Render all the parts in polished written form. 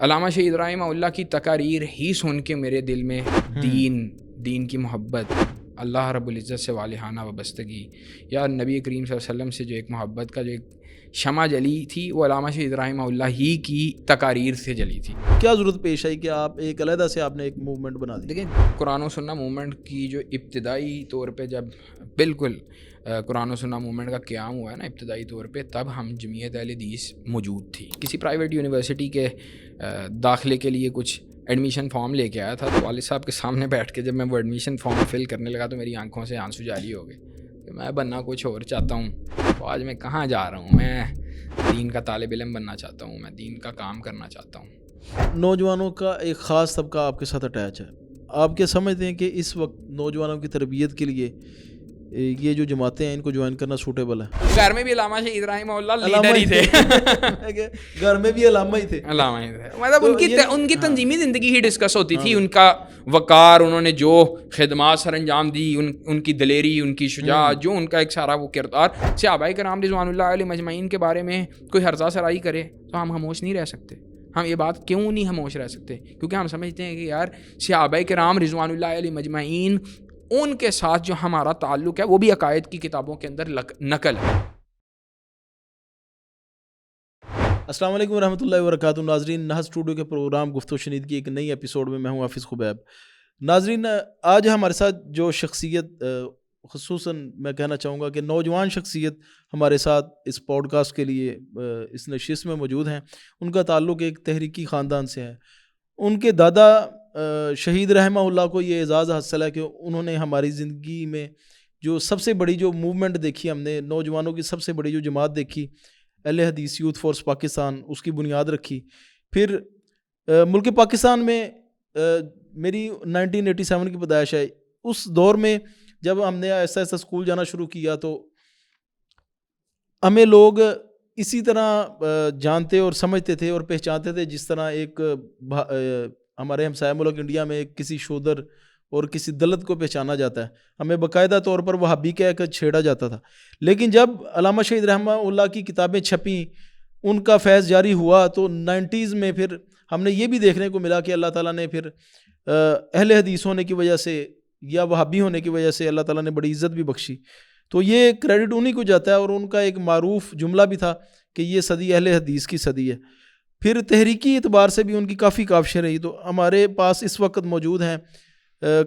علامہ شہید رحمہ اللہ کی تقاریر ہی سن کے میرے دل میں دین کی محبت، اللہ رب العزت سے والہانہ وابستگی، یا نبی کریم صلی اللہ علیہ وسلم سے جو ایک محبت کا جو ایک شمع جلی تھی، وہ علامہ شہید رحمہ اللہ ہی کی تقاریر سے جلی تھی۔ کیا ضرورت پیش آئی کہ آپ ایک علیحدہ سے آپ نے ایک موومنٹ بنا دی؟ دیکھیں، قرآن و سنہ موومنٹ کی جو ابتدائی طور پہ جب بالکل قرآن و سنہ موومنٹ کا قیام ہوا ہے نا ابتدائی طور پہ، تب ہم جمعیت اہل حدیث موجود تھی۔ کسی پرائیویٹ یونیورسٹی کے داخلے کے لیے کچھ ایڈمیشن فارم لے کے آیا تھا، تو والد صاحب کے سامنے بیٹھ کے جب میں وہ ایڈمیشن فارم فل کرنے لگا تو میری آنکھوں سے آنسو جاری ہو گئے کہ میں بننا کچھ اور چاہتا ہوں، تو آج میں کہاں جا رہا ہوں، میں دین کا طالب علم بننا چاہتا ہوں، میں دین کا کام کرنا چاہتا ہوں۔ نوجوانوں کا ایک خاص طبقہ آپ کے ساتھ اٹیچ ہے، آپ کیا سمجھتے ہیں کہ اس وقت نوجوانوں کی تربیت کے لیے یہ جو جماعتیں ہیں ان کو جوائن کرنا سوٹیبل ہے؟ گھر میں بھی علامہ شہید رحمہ اللہ لیڈر ہی تھے، گھر میں بھی علامہ ہی تھے، علامہ ہی تھے، مطلب ان کی تنظیمی زندگی ہی ڈسکس ہوتی تھی، ان کا وقار، انہوں نے جو خدمات سر انجام دی، ان کی دلیری، ان کی شجاعت، جو ان کا ایک سارا وہ کردار، صحابہ کرام رضوان اللہ علیہ مجمعین کے بارے میں کوئی ہرزہ سرائی کرے تو ہم خاموش نہیں رہ سکتے۔ ہم یہ بات کیوں نہیں خاموش رہ سکتے؟ کیونکہ ہم سمجھتے ہیں کہ یار صحابہ کرام رضوان اللہ علیہ مجمعین، ان کے ساتھ جو ہمارا تعلق ہے وہ بھی عقائد کی کتابوں کے اندر نقل ہے۔ السلام علیکم ورحمۃ اللہ وبرکاتہ۔ ناظرین، نہج اسٹوڈیو کے پروگرام گفتگو شنید کی ایک نئی ایپیسوڈ میں ہوں حافظ خبیب۔ ناظرین، آج ہمارے ساتھ جو شخصیت، خصوصاً میں کہنا چاہوں گا کہ نوجوان شخصیت ہمارے ساتھ اس پوڈ کاسٹ کے لیے اس نشست میں موجود ہیں، ان کا تعلق ایک تحریکی خاندان سے ہے۔ ان کے دادا شہید رحمہ اللہ کو یہ اعزاز حاصل ہے کہ انہوں نے ہماری زندگی میں جو سب سے بڑی جو موومنٹ دیکھی، ہم نے نوجوانوں کی سب سے بڑی جو جماعت دیکھی، اہل حدیث یوتھ فورس پاکستان، اس کی بنیاد رکھی۔ پھر ملک پاکستان میں میری 1987 کی پیدائش ہے۔ اس دور میں جب ہم نے ایسا اسکول جانا شروع کیا تو ہمیں لوگ اسی طرح جانتے اور سمجھتے تھے اور پہچانتے تھے جس طرح ایک ہمارے ہمسایہ ملک انڈیا میں کسی شودر اور کسی دلت کو پہچانا جاتا ہے، ہمیں باقاعدہ طور پر وہابی کہہ کر چھیڑا جاتا تھا۔ لیکن جب علامہ شہید رحمہ اللہ کی کتابیں چھپیں، ان کا فیض جاری ہوا، تو 90s میں پھر ہم نے یہ بھی دیکھنے کو ملا کہ اللہ تعالیٰ نے پھر اہل حدیث ہونے کی وجہ سے یا وہابی ہونے کی وجہ سے اللہ تعالیٰ نے بڑی عزت بھی بخشی۔ تو یہ کریڈٹ انہی کو جاتا ہے، اور ان کا ایک معروف جملہ بھی تھا کہ یہ صدی اہل حدیث کی صدی ہے۔ پھر تحریکی اعتبار سے بھی ان کی کافی کاوشیں رہی۔ تو ہمارے پاس اس وقت موجود ہیں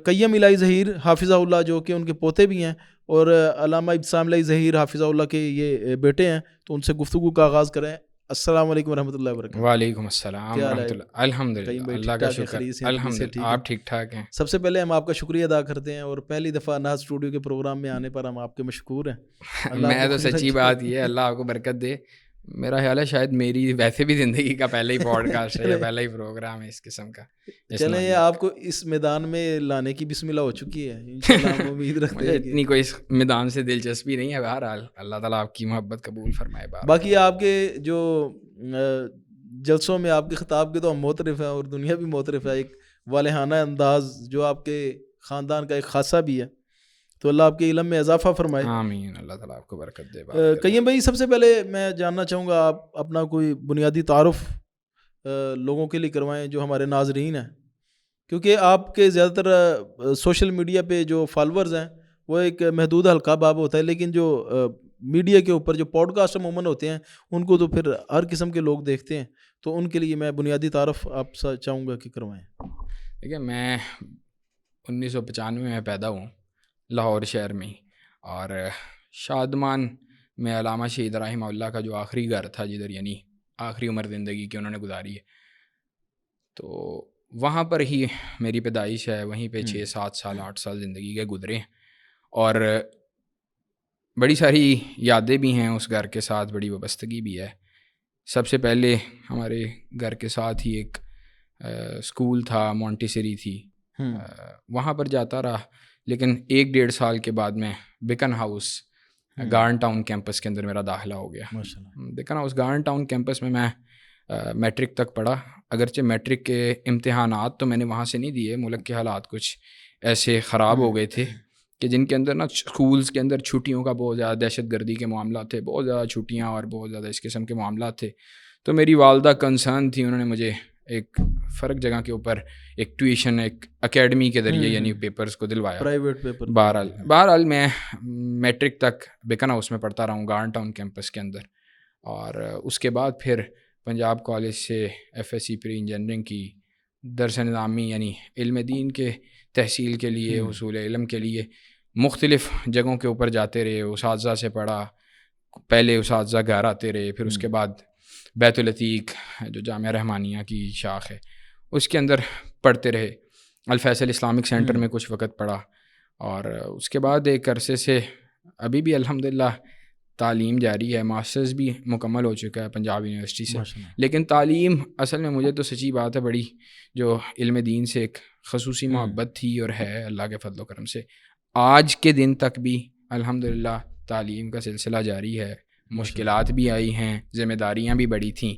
قیم الہی ظہیر حافظہ اللہ، جو کہ ان کے پوتے بھی ہیں، اور علامہ ابتسام الہی ظہیر حافظہ اللہ کے یہ بیٹے ہیں۔ تو ان سے گفتگو کا آغاز کریں۔ السلام علیکم ورحمۃ اللہ وبرکاتہ۔ وعلیکم السلام ورحمۃ اللہ۔ الحمد للہ، اللہ کا شکر، الحمد للہ، آپ ٹھیک ٹھاک ہیں؟ سب سے پہلے ہم آپ کا شکریہ ادا کرتے ہیں، اور پہلی دفعہ نہج اسٹوڈیو کے پروگرام میں آنے پر ہم آپ کے مشکور ہیں۔ میں تو سچی بات یہ ہے، اللہ آپ کو برکت دے۔ میرا خیال ہے شاید میری ویسے بھی زندگی کا پہلا ہی پوڈ کاسٹ ہے یا پہلا ہی پروگرام ہے اس قسم کا۔ چلیں، یہ آپ کو اس میدان میں لانے کی بسم اللہ ہو چکی ہے، انشاءاللہ ہم امید رکھتے ہیں۔ اتنی کوئی اس میدان سے دلچسپی نہیں ہے، بہرحال اللہ تعالیٰ آپ کی محبت قبول فرمائے۔ باقی آپ کے جو جلسوں میں آپ کے خطاب کے تو ہم معترف ہیں، اور دنیا بھی معترف ہے، ایک والہانہ انداز جو آپ کے خاندان کا ایک خاصہ بھی ہے۔ تو اللہ آپ کے علم میں اضافہ فرمائے، آمین، اللہ تعالیٰ آپ کو برکت دے۔ قیم بھائی، سب سے پہلے میں جاننا چاہوں گا آپ اپنا کوئی بنیادی تعارف لوگوں کے لیے کروائیں جو ہمارے ناظرین ہیں، کیونکہ آپ کے زیادہ تر سوشل میڈیا پہ جو فالورز ہیں وہ ایک محدود حلقہ باب ہوتا ہے، لیکن جو میڈیا کے اوپر جو پوڈ کاسٹ عموماً ہوتے ہیں ان کو تو پھر ہر قسم کے لوگ دیکھتے ہیں، تو ان کے لیے میں بنیادی تعارف آپ سے چاہوں گا کہ کروائیں۔ دیکھیے، میں 1995 میں پیدا ہوں لاہور شہر میں، اور شادمان میں علامہ شہید رحمہ اللہ کا جو آخری گھر تھا، جدھر یعنی آخری عمر زندگی کی انہوں نے گزاری ہے، تو وہاں پر ہی میری پیدائش ہے، وہیں پہ 6-7 سال 8 سال زندگی کے گزرے ہیں، اور بڑی ساری یادیں بھی ہیں اس گھر کے ساتھ، بڑی وابستگی بھی ہے۔ سب سے پہلے ہمارے گھر کے ساتھ ہی ایک اسکول تھا، مونٹیسری تھی، وہاں پر جاتا رہا، لیکن 1-1.5 سال کے بعد میں بیکن ہاؤس گارن ٹاؤن کیمپس کے اندر میرا داخلہ ہو گیا۔ بیکن ہاؤس گارن ٹاؤن کیمپس میں میٹرک تک پڑھا، اگرچہ میٹرک کے امتحانات تو میں نے وہاں سے نہیں دیے، ملک کے حالات کچھ ایسے خراب ہو گئے تھے کہ جن کے اندر نا اسکولس کے اندر چھٹیوں کا بہت زیادہ دہشت گردی کے معاملات تھے، بہت زیادہ چھٹیاں اور بہت زیادہ اس قسم کے معاملات تھے۔ تو میری والدہ کنسرن تھی، انہوں نے مجھے ایک فرق جگہ کے اوپر ایک ٹیوشن ایک اکیڈمی کے ذریعے یعنی پیپرز کو دلوایا. Private paper. بہرحال میں میٹرک تک بیکن ہاؤس میں پڑھتا رہا ہوں گارن ٹاؤن کیمپس کے اندر, اور اس کے بعد پھر پنجاب کالج سے F S C pre engineering کی, درس نظامی یعنی علم دین کے تحصیل کے لیے, حصول علم کے لیے مختلف جگہوں کے اوپر جاتے رہے. اساتذہ سے پڑھا, پہلے اساتذہ گھر آتے رہے, پھر اس کے بعد بیت العتیق جو جامعہ رحمانیہ کی شاخ ہے اس کے اندر پڑھتے رہے. الفیصل اسلامک سینٹر میں کچھ وقت پڑھا, اور اس کے بعد ایک عرصے سے ابھی بھی الحمدللہ تعلیم جاری ہے. ماسٹرز بھی مکمل ہو چکا ہے پنجاب یونیورسٹی سے. لیکن تعلیم اصل میں مجھے تو سچی بات ہے بڑی جو علم دین سے ایک خصوصی محبت تھی اور ہے اللہ کے فضل و کرم سے آج کے دن تک بھی الحمدللہ تعلیم کا سلسلہ جاری ہے. مشکلات بھی آئی ہیں, ذمہ داریاں بھی بڑی تھیں,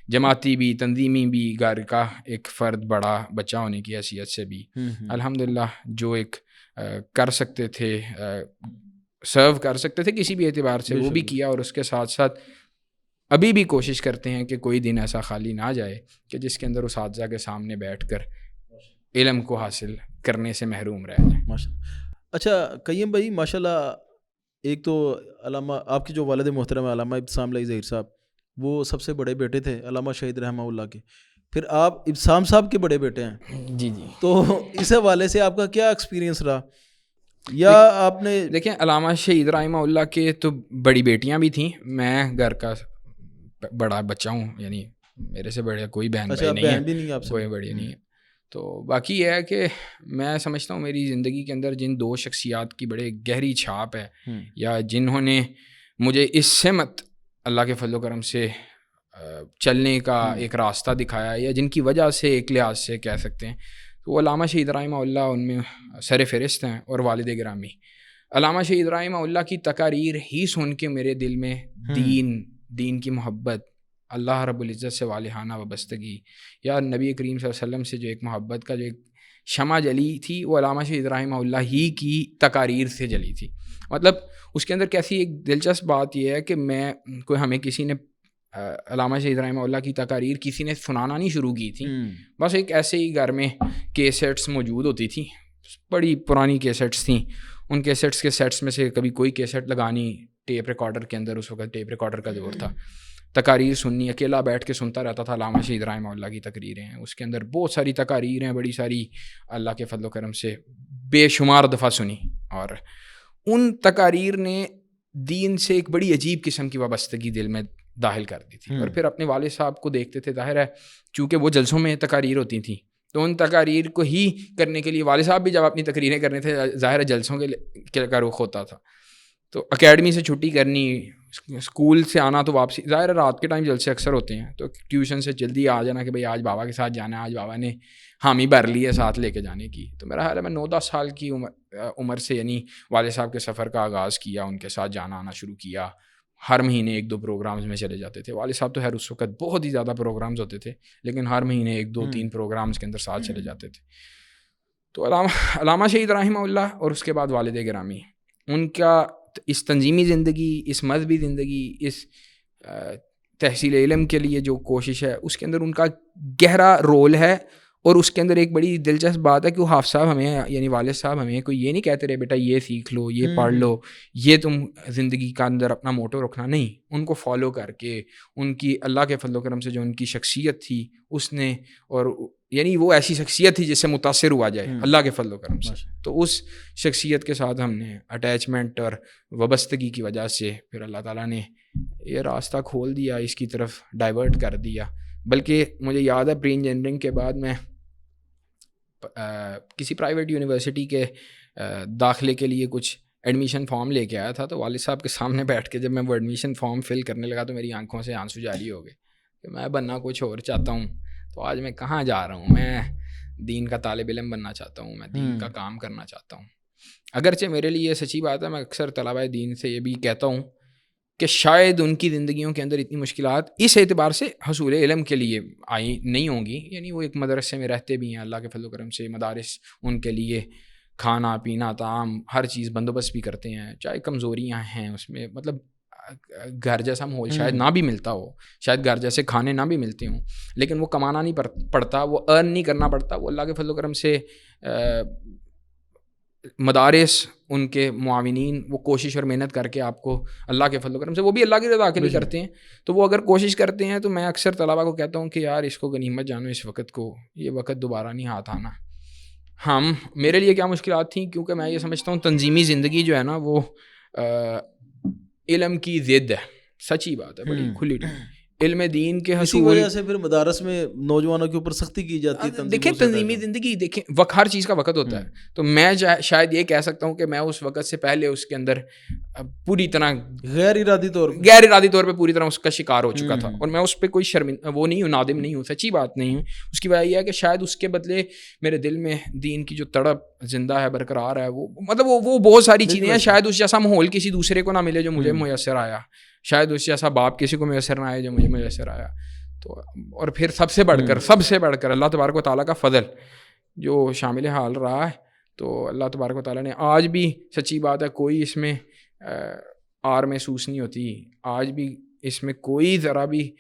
جماعتی بھی, تنظیمی بھی, گھر کا ایک فرد بڑا بچہ ہونے کی حیثیت سے بھی الحمدللہ جو ایک کر سکتے تھے, سرو کر سکتے تھے کسی بھی اعتبار سے, وہ بھی کیا. اور اس کے ساتھ ساتھ ابھی بھی کوشش کرتے ہیں کہ کوئی دن ایسا خالی نہ جائے کہ جس کے اندر اساتذہ کے سامنے بیٹھ کر علم کو حاصل کرنے سے محروم رہ جائیں. اچھا قیم بھائی ماشاءاللہ, ایک تو علامہ آپ کے جو والد محترم علامہ ابتسام لائی ظہیر صاحب, وہ سب سے بڑے بیٹے تھے علامہ شہید رحمہ اللہ کے. پھر آپ ابتسام صاحب کے بڑے بیٹے ہیں. جی. تو اس حوالے سے آپ کا کیا ایکسپیرینس رہا, یا آپ نے دیکھیں علامہ شہید رحمہ اللہ کے تو بڑی بیٹیاں بھی تھیں, میں گھر کا بڑا بچہ ہوں, یعنی میرے سے بڑے کوئی بہن بھائی نہیں ہے, کوئی بڑی نہیں ہے. تو باقی یہ ہے کہ میں سمجھتا ہوں میری زندگی کے اندر جن دو شخصیات کی بڑے گہری چھاپ ہے, یا جنہوں نے مجھے اس سمت اللہ کے فضل و کرم سے چلنے کا ایک راستہ دکھایا, یا جن کی وجہ سے ایک لحاظ سے کہہ سکتے ہیں, تو وہ علامہ شہید رحمہ اللہ ان میں سر فہرست ہیں. اور والد گرامی علامہ شہید رحمہ اللہ کی تقاریر ہی سن کے میرے دل میں دین کی محبت, اللہ رب العزت سے والہانہ وابستگی, یا نبی کریم صلی اللہ علیہ وسلم سے جو ایک محبت کا جو ایک شمع جلی تھی, وہ علامہ شہید رحمہ اللہ ہی کی تقاریر سے جلی تھی. مطلب اس کے اندر کیسی ایک دلچسپ بات یہ ہے کہ میں ہمیں کسی نے علامہ شہید رحمہ اللہ کی تقاریر کسی نے سنانا نہیں شروع کی تھی, بس ایک ایسے ہی گھر میں کیسٹس موجود ہوتی تھیں, بڑی پرانی کیسٹس تھیں. ان کیسٹس کے سیٹس میں سے کبھی کوئی کیسٹ لگانی ٹیپ ریکارڈر کے اندر, اس وقت ٹیپ ریکارڈر کا دور تھا, تقاریر سننی, اکیلا بیٹھ کے سنتا رہتا تھا. علامہ شہید رحمہ اللہ کی تقریریں ہیں, اس کے اندر بہت ساری تقاریر ہیں, بڑی ساری, اللہ کے فضل و کرم سے بے شمار دفعہ سنی. اور ان تقاریر نے دین سے ایک بڑی عجیب قسم کی وابستگی دل میں داخل کر دی تھی. اور پھر اپنے والد صاحب کو دیکھتے تھے, ظاہر ہے چونکہ وہ جلسوں میں تقاریر ہوتی تھیں, تو ان تقاریر کو ہی کرنے کے لیے والد صاحب بھی جب اپنی تقریریں کرنے تھے, ظاہر ہے جلسوں کے کا رخ ہوتا تھا. تو اکیڈمی سے چھٹی کرنی, اسکول سے آنا تو واپسی, ظاہر ہے رات کے ٹائم جلسے اکثر ہوتے ہیں, تو ٹیوشن سے جلدی آ جانا کہ بھائی آج بابا کے ساتھ جانا ہے, آج بابا نے حامی بھر لی ہے ساتھ لے کے جانے کی. تو میرا خیال ہے میں 9-10 سال کی عمر سے یعنی والد صاحب کے سفر کا آغاز کیا, ان کے ساتھ جانا آنا شروع کیا. ہر مہینے 1-2 پروگرامز میں چلے جاتے تھے. والد صاحب تو خیر اس وقت بہت ہی زیادہ پروگرامز ہوتے تھے, لیکن ہر مہینے 1-2-3 پروگرامز کے اندر ساتھ چلے جاتے تھے. تو علامہ شہید رحمہ اللہ اور اس کے بعد والد گرامی, ان کا اس تنظیمی زندگی, اس مذہبی زندگی, اس تحصیل علم کے لیے جو کوشش ہے, اس کے اندر ان کا گہرا رول ہے. اور اس کے اندر ایک بڑی دلچسپ بات ہے کہ وہ حافظ صاحب ہمیں یعنی والد صاحب ہمیں کوئی یہ نہیں کہتے رہے بیٹا یہ سیکھ لو, یہ پڑھ لو, یہ تم زندگی کا اندر اپنا موٹو رکھنا, نہیں. ان کو فالو کر کے ان کی اللہ کے فضل و کرم سے جو ان کی شخصیت تھی اس نے, اور یعنی وہ ایسی شخصیت تھی جس سے متاثر ہوا جائے اللہ کے فضل و کرم سے, تو اس شخصیت کے ساتھ ہم نے اٹیچمنٹ اور وابستگی کی وجہ سے پھر اللہ تعالیٰ نے یہ راستہ کھول دیا, اس کی طرف ڈائیورٹ کر دیا. بلکہ مجھے یاد ہے پری انجینئرنگ کے بعد میں کسی پرائیویٹ یونیورسٹی کے داخلے کے لیے کچھ ایڈمیشن فارم لے کے آیا تھا. تو والد صاحب کے سامنے بیٹھ کے جب میں وہ ایڈمیشن فارم فل کرنے لگا تو میری آنکھوں سے آنسو جاری ہو گئے کہ میں بننا کچھ اور چاہتا ہوں, تو آج میں کہاں جا رہا ہوں. میں دین کا طالب علم بننا چاہتا ہوں, میں دین کا کام کرنا چاہتا ہوں. اگرچہ میرے لیے یہ سچی بات ہے, میں اکثر طلباء دین سے یہ بھی کہتا ہوں کہ شاید ان کی زندگیوں کے اندر اتنی مشکلات اس اعتبار سے حصول علم کے لیے آئی نہیں ہوں گی, یعنی وہ ایک مدرسے میں رہتے بھی ہیں, اللہ کے فضل و کرم سے مدارس ان کے لیے کھانا پینا طعام ہر چیز بندوبست بھی کرتے ہیں, چاہے کمزوریاں ہیں اس میں, مطلب گھر جیسا ماحول شاید نہ بھی ملتا ہو, شاید گھر جیسے کھانے نہ بھی ملتے ہوں, لیکن وہ کمانا نہیں پڑتا, وہ ارن نہیں کرنا پڑتا, وہ اللہ کے فضل و کرم سے مدارس, ان کے معاونین وہ کوشش اور محنت کر کے آپ کو اللہ کے فضل و کرم سے, وہ بھی اللہ کی رضا کے لیے کرتے ہیں, تو وہ اگر کوشش کرتے ہیں تو میں اکثر طلباء کو کہتا ہوں کہ یار اس کو غنیمت جانو, اس وقت کو, یہ وقت دوبارہ نہیں ہاتھ آنا. میرے لیے کیا مشکلات تھیں, کیونکہ میں یہ سمجھتا ہوں تنظیمی زندگی جو ہے نا وہ علم کی ضد ہے, سچی بات ہے, بڑی کھلی علم دین کے اسی وجہ سے پھر مدارس میں نوجوانوں کے اوپر سختی کی جاتی ہے. دیکھیں تنظیمی زندگی, دیکھیں ہر چیز کا وقت ہوتا ہے, تو میں شاید یہ کہہ سکتا ہوں کہ میں اس وقت سے پہلے اس کے اندر پوری طرح غیر ارادی طور پہ پوری طرح اس کا شکار ہو چکا تھا, اور میں اس پہ کوئی وہ نہیں ہوں, نادم نہیں ہوں, سچی بات نہیں ہوں. اس کی وجہ یہ ہے کہ شاید اس کے بدلے میرے دل میں دین کی جو تڑپ زندہ ہے, برقرار ہے, وہ مطلب وہ بہت ساری چیزیں ہیں. شاید اس جیسا ماحول کسی دوسرے کو نہ ملے جو مجھے میسر آیا, شاید اس جیسا باپ کسی کو میسر نہ آئے جو مجھے میسر آیا. تو اور پھر سب سے بڑھ کر اللہ تبارک و تعالیٰ کا فضل جو شامل حال رہا ہے, تو اللہ تبارک و تعالیٰ نے آج بھی, سچی بات ہے, کوئی اس میں آر محسوس نہیں ہوتی, آج بھی اس میں کوئی ذرا بھی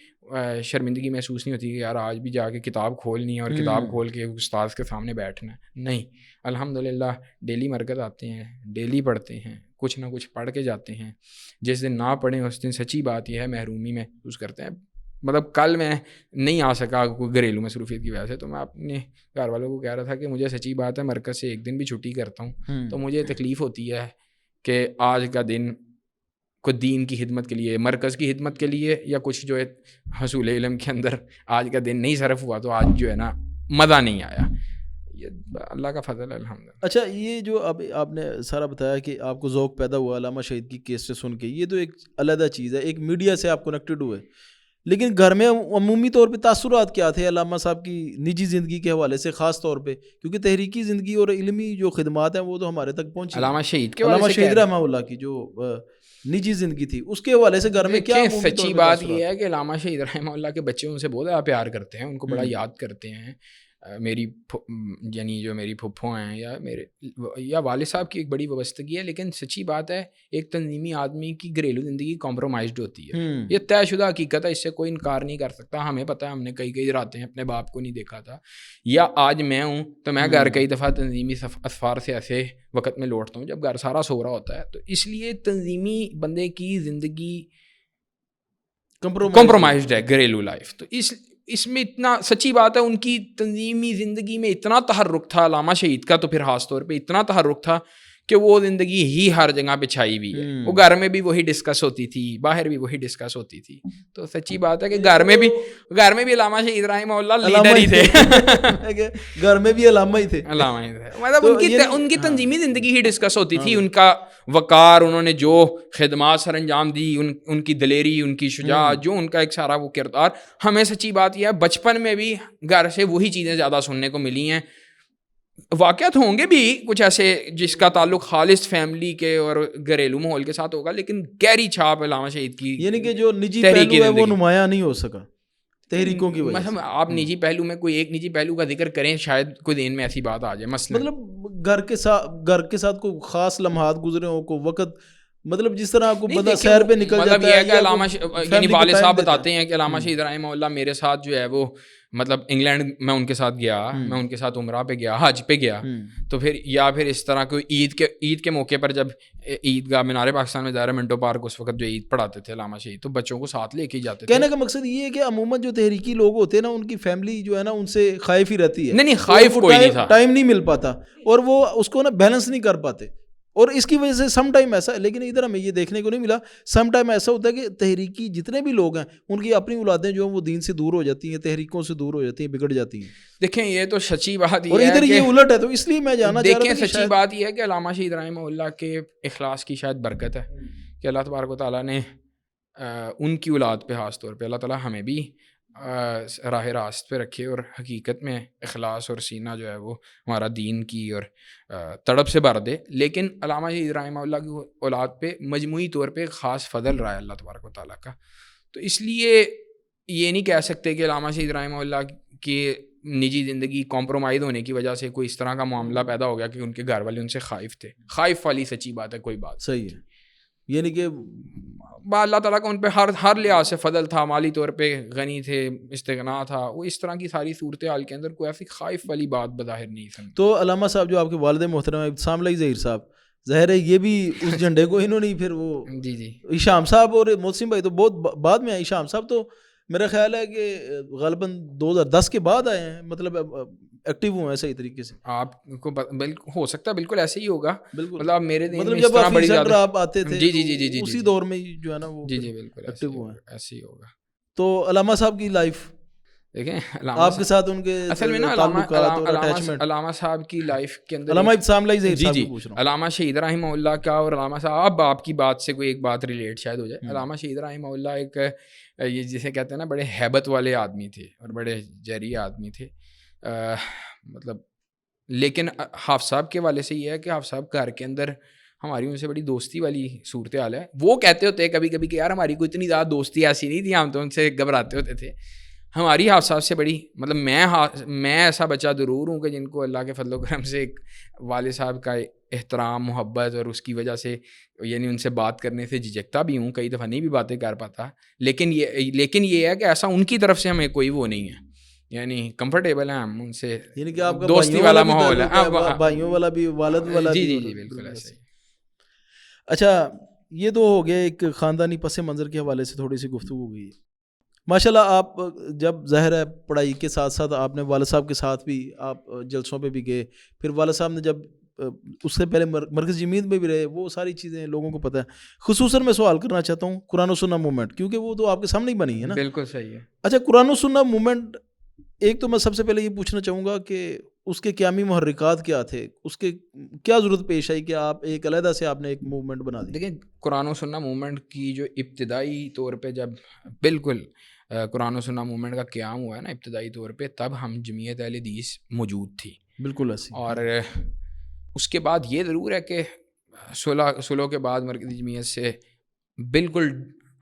شرمندگی محسوس نہیں ہوتی کہ یار آج بھی جا کے کتاب کھولنی ہے اور کتاب کھول کے استاذ کے سامنے بیٹھنا ہے. نہیں, الحمدللہ ڈیلی مرکز آتے ہیں, ڈیلی پڑھتے ہیں, کچھ نہ کچھ پڑھ کے جاتے ہیں. جس دن نہ پڑھیں اس دن سچی بات یہ ہے محرومی محسوس کرتے ہیں. مطلب کل میں نہیں آ سکا کوئی گھریلو مصروفیت کی وجہ سے, تو میں اپنے گھر والوں کو کہہ رہا تھا کہ مجھے سچی بات ہے مرکز سے ایک دن بھی چھٹی کرتا ہوں تو مجھے تکلیف ہوتی ہے کہ آج کا دن کو دین کی خدمت کے لیے, مرکز کی خدمت کے لیے, یا کچھ جو ہے حصول علم کے اندر آج کا دن نہیں صرف ہوا, تو آج جو ہے نا مزہ نہیں آیا. یہ اللہ کا فضل ہے الحمدللہ. اچھا, یہ جو اب آپ نے سارا بتایا کہ آپ کو ذوق پیدا ہوا علامہ شہید کی کیس سے سن کے, یہ تو ایک علیحدہ چیز ہے, ایک میڈیا سے آپ کنیکٹڈ ہوئے, لیکن گھر میں عمومی طور پہ تاثرات کیا تھے علامہ صاحب کی نجی زندگی کے حوالے سے, خاص طور پہ کیونکہ تحریکی زندگی اور علمی جو خدمات ہیں وہ تو ہمارے تک پہنچی. علامہ شہید رحمہ اللہ کی جو نجی زندگی تھی اس کے حوالے سے گھر میں کیا سچی بات یہ ہے کہ علامہ شہید رحمہ اللہ کے بچے ان سے بہت زیادہ پیار کرتے ہیں, ان کو بڑا یاد کرتے ہیں. میری یعنی جو میری پھپھو ہیں یا میرے یا والد صاحب کی ایک بڑی وابستگی ہے, لیکن سچی بات ہے ایک تنظیمی آدمی کی گھریلو زندگی کمپرومائزڈ ہوتی ہے, یہ طے شدہ حقیقت ہے, اس سے کوئی انکار نہیں کر سکتا. ہمیں پتہ ہے, ہم نے کئی راتیں اپنے باپ کو نہیں دیکھا تھا, یا آج میں ہوں تو میں گھر کئی دفعہ تنظیمی اسفار سے ایسے وقت میں لوٹتا ہوں جب گھر سارا سو رہا ہوتا ہے. تو اس لیے تنظیمی بندے کی زندگی کمپرومائزڈ ہے, گھریلو لائف. تو اس میں اتنا سچی بات ہے ان کی تنظیمی زندگی میں اتنا تحرک تھا علامہ شہید کا, تو پھر خاص طور پہ اتنا تحرک تھا کہ وہ زندگی ہی ہر جگہ پہ چھائی ہوئی ہے. وہ گھر میں بھی وہی ڈسکس ہوتی تھی, باہر بھی وہی ڈسکس ہوتی تھی. تو سچی بات ہے کہ گھر میں بھی علامہ شہید رحمہ اللہ لیڈر ہی تھے, گھر میں بھی علامہ ہی تھے. مطلب ان کی تنظیمی زندگی ہی ڈسکس ہوتی تھی, ان کا وقار, انہوں نے جو خدمات سر انجام دی, ان کی دلیری, ان کی شجاعت, جو ان کا ایک سارا وہ کردار. ہمیں سچی بات یہ ہے بچپن میں بھی گھر سے وہی چیزیں زیادہ سننے کو ملی ہیں. واقعات ہوں گے بھی کچھ ایسے جس کا تعلق خالص فیملی کے اور گھریلو ماحول کے ساتھ ہوگا, لیکن گہری چھاپ علامہ شہید کی, یعنی کہ جو نجی پہلو ہے وہ نمایاں نہیں ہو سکا تحریکوں کی وجہ سے. آپ نجی پہلو میں کوئی ایک نجی پہلو کا ذکر کریں, شاید کوئی دین میں ایسی بات آ جائے. مطلب گھر کے ساتھ کوئی خاص لمحات گزرے ہوں, کو وقت, مطلب جس طرح آپ کو بندہ سیر پہ نکل جاتا ہے. مطلب یہ ہے کہ علامہ یعنی والد صاحب بتاتے ہیں کہ علامہ شہید رحمہ اللہ میرے ساتھ جو ہے وہ مطلب انگلینڈ میں ان کے ساتھ گیا, میں ان کے ساتھ عمرہ پہ گیا, حج پہ گیا, تو پھر اس طرح کوئی عید کے موقع پر جب عید گاہ مینار پاکستان میں ظاہر منٹو پارک اس وقت جو عید پڑھاتے تھے علامہ شہید, تو بچوں کو ساتھ لے کے جاتے تھے. کہنے کا مقصد یہ ہے کہ عموماً جو تحریکی لوگ ہوتے ہیں نا, ان کی فیملی جو ہے نا ان سے خائف ہی رہتی ہے. نہیں خائف کوئی نہیں تھا, ٹائم نہیں مل پاتا, اور وہ اس کو نا بیلنس نہیں کر پاتے, اور اس کی وجہ سے سم ٹائم ایسا, لیکن ادھر ہمیں یہ دیکھنے کو نہیں ملا, سم ٹائم ایسا ہوتا ہے کہ تحریکی جتنے بھی لوگ ہیں ان کی اپنی اولادیں جو ہیں وہ دین سے دور ہو جاتی ہیں, تحریکوں سے دور ہو جاتی ہیں, بگڑ جاتی ہیں. دیکھیں یہ تو سچی بات اور ادھر یہ الٹ ہے, تو اس لیے میں جانا چاہ رہا ہوں. دیکھیں سچی بات یہ ہے کہ علامہ شہید رحمہ اللہ کے اخلاص کی شاید برکت ہے کہ اللہ تبارک و تعالیٰ نے ان کی اولاد پہ خاص طور پہ اللہ تعالیٰ ہمیں بھی راہ راست پہ رکھے, اور حقیقت میں اخلاص اور سینہ جو ہے وہ ہمارا دین کی اور تڑپ سے بھر دے. لیکن علامہ شہید رحمہ اللہ کی اولاد پہ مجموعی طور پہ خاص فضل رہا ہے اللہ تبارک و تعالیٰ کا. تو اس لیے یہ نہیں کہہ سکتے کہ علامہ شہید رحمہ اللہ کی نجی زندگی کمپرومائز ہونے کی وجہ سے کوئی اس طرح کا معاملہ پیدا ہو گیا کہ ان کے گھر والے ان سے خائف تھے. خائف والی سچی بات ہے, کوئی بات صحیح ہے. یعنی کہ اللہ تعالیٰ کا ان پہ ہر لحاظ سے فضل تھا، مالی طور پہ غنی تھے، استغنا تھا، وہ اس طرح کی ساری صورتحال کے اندر کوئی ایسی خائف والی بات بظاہر نہیں سمجھی. تو علامہ صاحب جو آپ کے والد محترم ابتسام لائی ظہیر صاحب، ظاہر ہے یہ بھی اس جھنڈے کو انہوں نے پھر وہ جی ہشام صاحب اور محسن بھائی تو بہت بعد میں آئے. ہشام صاحب تو میرا خیال ہے کہ غالباً 2010 کے بعد آئے ہیں، مطلب ایکٹیو ہوئے ہیں صحیح طریقے سے. آپ کو ہو سکتا ہے بالکل ایسے ہی ہوگا، بالکل مطلب میرے دین مطلب میں جب آپ سینٹر آپ آتے تھے جی اسی دور میں جو ہے نا وہ جی بالکل ایکٹیو ہوئے ہیں. ایسے ہی ہوگا. تو علامہ صاحب کی لائف دیکھیں آپ کے ساتھ ان کے اصل میں نا علامہ صاحب کی لائف کے اندر علامہ ابتسام لائی ظہیر صاحب جی کو پوچھ رہا ہوں. علامہ شہید رحمہ اللہ کا اور علامہ صاحب، اب آپ کی بات سے کوئی ایک بات ریلیٹ شاید ہو جائے. علامہ شہید رحمہ اللہ ایک یہ جسے کہتے ہیں نا بڑے ہیبت والے آدمی تھے اور بڑے جری آدمی تھے، مطلب لیکن حافظ صاحب کے والے سے یہ ہے کہ حافظ صاحب گھر کے اندر ہماری ان سے بڑی دوستی والی صورتحال ہے. وہ کہتے ہوتے کبھی کبھی کہ یار ہماری کوئی اتنی زیادہ دوستی ایسی نہیں تھی، ہم تو ان سے گھبراتے ہوتے تھے. ہماری حافظ صاحب سے بڑی مطلب میں ایسا بچہ ضرور ہوں کہ جن کو اللہ کے فضل و کرم سے ایک والد صاحب کا احترام، محبت اور اس کی وجہ سے یعنی ان سے بات کرنے سے جھجکتا بھی ہوں، کئی دفعہ نہیں بھی باتیں کر پاتا، لیکن یہ ہے کہ ایسا ان کی طرف سے ہمیں کوئی وہ نہیں ہے، یعنی کمفرٹیبل ہیں ہم ان سے، یعنی کہ آپ کا دوستی والا ماحول ہے، بھائیوں والا بھی، والد والا بھی. جی بالکل ایسے. اچھا یہ تو ہو گیا ایک خاندانی پس منظر کے حوالے سے تھوڑی سی گفتگو ہوئی. ماشاء اللہ آپ جب ظاہر ہے پڑھائی کے ساتھ ساتھ آپ نے والد صاحب کے ساتھ بھی آپ جلسوں پہ بھی گئے، پھر والد صاحب نے جب اس سے پہلے مرکز جمیت میں بھی رہے، وہ ساری چیزیں لوگوں کو پتہ ہے. خصوصاً میں سوال کرنا چاہتا ہوں قرآن و سنہ موومنٹ، کیونکہ وہ تو آپ کے سامنے ہی بنی ہے نا. بالکل صحیح ہے. اچھا قرآن و سنہ موومنٹ، ایک تو میں سب سے پہلے یہ پوچھنا چاہوں گا کہ اس کے قیامی محرکات کیا تھے، اس کے کیا ضرورت پیش آئی کہ آپ ایک علیحدہ سے آپ نے ایک موومنٹ بنا دی؟ دیکھیں قرآن و سنہ موومنٹ کی جو ابتدائی طور پہ جب بالکل قرآن و سنہ موومنٹ کا قیام ہوا ہے نا ابتدائی طور پہ، تب ہم جمعیت اہل حدیث موجود تھی. بالکل ایسی. اور اس کے بعد یہ ضرور ہے کہ صلح کے بعد مرکزی جمعیت سے بالکل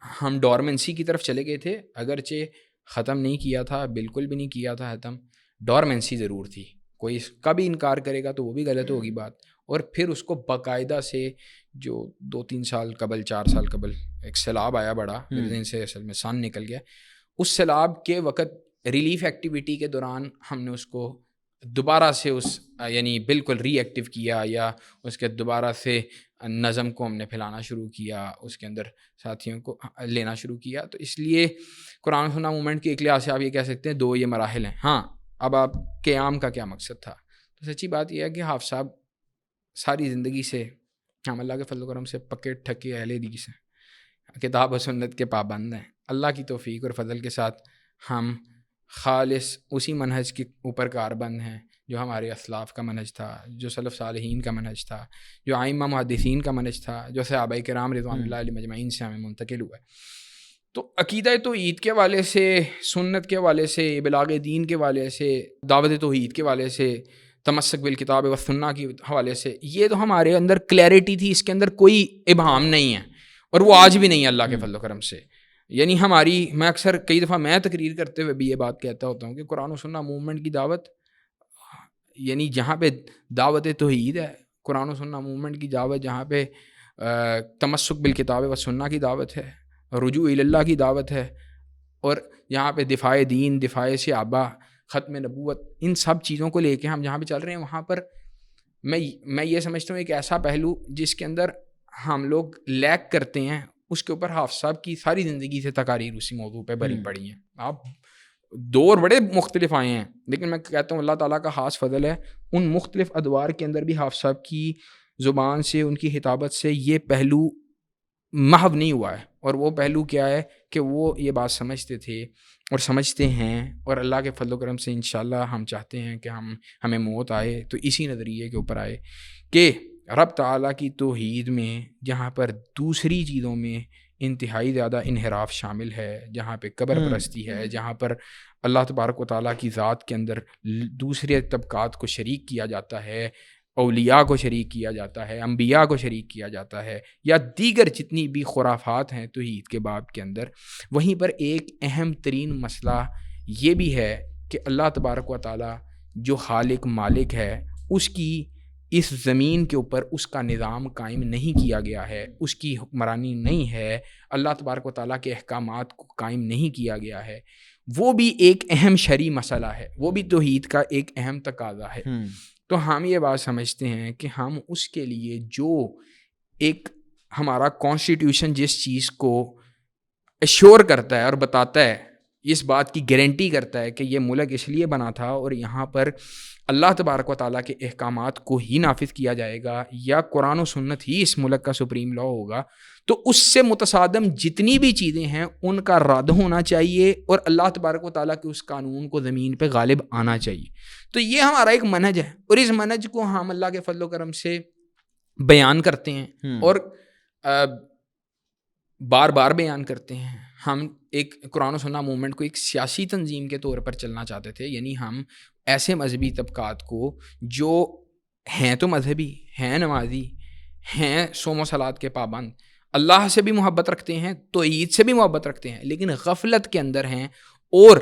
ہم ڈورمنسی کی طرف چلے گئے تھے، اگرچہ ختم نہیں کیا تھا، بالکل بھی نہیں کیا تھا ختم، ڈورمنسی ضرور تھی. کوئی اس کا بھی انکار کرے گا تو وہ بھی غلط ہوگی بات. اور پھر اس کو باقاعدہ سے جو 2-3 سال قبل 4 سال قبل ایک سیلاب آیا بڑا، میرے دن سے اصل میں سان نکل گیا. اس سیلاب کے وقت ریلیف ایکٹیویٹی کے دوران ہم نے اس کو دوبارہ سے یعنی بالکل ری ایکٹیو کیا، یا اس کے دوبارہ سے نظم کو ہم نے پھیلانا شروع کیا، اس کے اندر ساتھیوں کو لینا شروع کیا. تو اس لیے قرآن سنہ موومنٹ کے ایک لحاظ سے آپ یہ کہہ سکتے ہیں 2 یہ مراحل ہیں. ہاں اب آپ قیام کا کیا مقصد تھا، تو سچی بات یہ ہے کہ حافظ صاحب ساری زندگی سے ہم اللہ کے فضل و کرم سے پکے ٹھکے اہل حدیث ہیں، کتاب و سنت کے پابند ہیں. اللہ کی توفیق اور فضل کے ساتھ ہم خالص اسی منہج کے اوپر کاربند ہیں جو ہمارے اسلاف کا منہج تھا، جو سلف صالحین کا منہج تھا، جو ائمہ محدثین کا منہج تھا، جو صحابہ کرام رضوان اللہ علیہ مجمعین سے ہمیں منتقل ہوا ہے. تو عقیدہ توحید کے حوالے سے، سنت کے حوالے سے، ابلاغ دین کے حوالے سے، دعوت توحید کے حوالے سے، تمسک بالکتاب و سنہ کے حوالے سے، یہ تو ہمارے اندر کلیئرٹی تھی، اس کے اندر کوئی ابہام نہیں ہے، اور وہ آج بھی نہیں ہے اللہ کے فضل و کرم سے. یعنی میں اکثر کئی دفعہ میں تقریر کرتے ہوئے بھی یہ بات کہتا ہوتا ہوں کہ قرآن و سنہ موومنٹ کی دعوت، یعنی جہاں پہ دعوت توحید ہے، قرآن و سنہ موومنٹ کی دعوت جہاں پہ تمسک بالکتاب و سنہ کی دعوت ہے، رجوع الی اللہ کی دعوت ہے، اور یہاں پہ دفاع دین، دفاع صحابہ، ختم نبوت، ان سب چیزوں کو لے کے ہم جہاں پہ چل رہے ہیں، وہاں پر میں یہ سمجھتا ہوں ایک ایسا پہلو جس کے اندر ہم لوگ لیک کرتے ہیں، اس کے اوپر حافظ صاحب کی ساری زندگی سے تقاریر اسی موضوع پہ بھری پڑی ہیں. آپ دور بڑے مختلف آئے ہیں، لیکن میں کہتا ہوں اللہ تعالیٰ کا خاص فضل ہے ان مختلف ادوار کے اندر بھی حافظ صاحب کی زبان سے، ان کی خطابت سے یہ پہلو محو نہیں ہوا ہے. اور وہ پہلو کیا ہے کہ وہ یہ بات سمجھتے تھے اور سمجھتے ہیں، اور اللہ کے فضل و کرم سے انشاءاللہ ہم چاہتے ہیں کہ ہمیں موت آئے تو اسی نظریے کے اوپر آئے کہ رب تعالیٰ کی توحید میں جہاں پر دوسری چیزوں میں انتہائی زیادہ انحراف شامل ہے، جہاں پہ قبر پرستی ہے، جہاں پر اللہ تبارک و تعالیٰ کی ذات کے اندر دوسرے طبقات کو شریک کیا جاتا ہے، اولیاء کو شریک کیا جاتا ہے، انبیاء کو شریک کیا جاتا ہے، یا دیگر جتنی بھی خرافات ہیں توحید کے باب کے اندر، وہیں پر ایک اہم ترین مسئلہ یہ بھی ہے کہ اللہ تبارک و تعالیٰ جو خالق مالک ہے، اس کی اس زمین کے اوپر اس کا نظام قائم نہیں کیا گیا ہے، اس کی حکمرانی نہیں ہے، اللہ تبارک و تعالیٰ کے احکامات کو قائم نہیں کیا گیا ہے، وہ بھی ایک اہم شرعی مسئلہ ہے، وہ بھی توحید کا ایک اہم تقاضا ہے۔ تو ہم یہ بات سمجھتے ہیں کہ ہم اس کے لیے جو ایک ہمارا کانسٹیٹیوشن جس چیز کو ایشور کرتا ہے اور بتاتا ہے، اس بات کی گارنٹی کرتا ہے کہ یہ ملک اس لیے بنا تھا اور یہاں پر اللہ تبارک و تعالیٰ کے احکامات کو ہی نافذ کیا جائے گا، یا قرآن و سنت ہی اس ملک کا سپریم لا ہوگا، تو اس سے متصادم جتنی بھی چیزیں ہیں ان کا رد ہونا چاہیے اور اللہ تبارک و تعالیٰ کے اس قانون کو زمین پہ غالب آنا چاہیے۔ تو یہ ہمارا ایک منہج ہے، اور اس منہج کو ہم اللہ کے فضل و کرم سے بیان کرتے ہیں اور بار بار بیان کرتے ہیں۔ ہم ایک قرآن و سنت موومنٹ کو ایک سیاسی تنظیم کے طور پر چلنا چاہتے تھے، یعنی ہم ایسے مذہبی طبقات کو جو ہیں تو مذہبی ہیں، نمازی ہیں، صوم و صلات کے پابند، اللہ سے بھی محبت رکھتے ہیں، توحید سے بھی محبت رکھتے ہیں، لیکن غفلت کے اندر ہیں، اور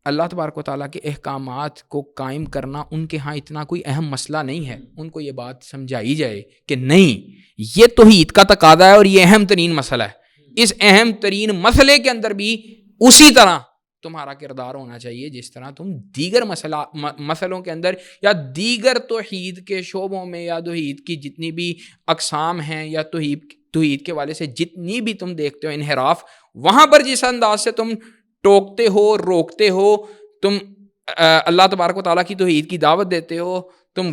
اللہ تبارک و تعالیٰ کے احکامات کو قائم کرنا ان کے ہاں اتنا کوئی اہم مسئلہ نہیں ہے۔ ان کو یہ بات سمجھائی جائے کہ نہیں، یہ توحید کا تقاضا ہے اور یہ اہم ترین مسئلہ ہے، اس اہم ترین مسئلے کے اندر بھی اسی طرح تمہارا کردار ہونا چاہیے جس طرح تم دیگر مسئلوں کے اندر یا دیگر توحید کے شعبوں میں یا توحید کی جتنی بھی اقسام ہیں یا توحید کے والے سے جتنی بھی تم دیکھتے ہو انحراف، وہاں پر جس انداز سے تم ٹوکتے ہو، روکتے ہو، تم اللہ تبارک و تعالیٰ کی توحید کی دعوت دیتے ہو، تم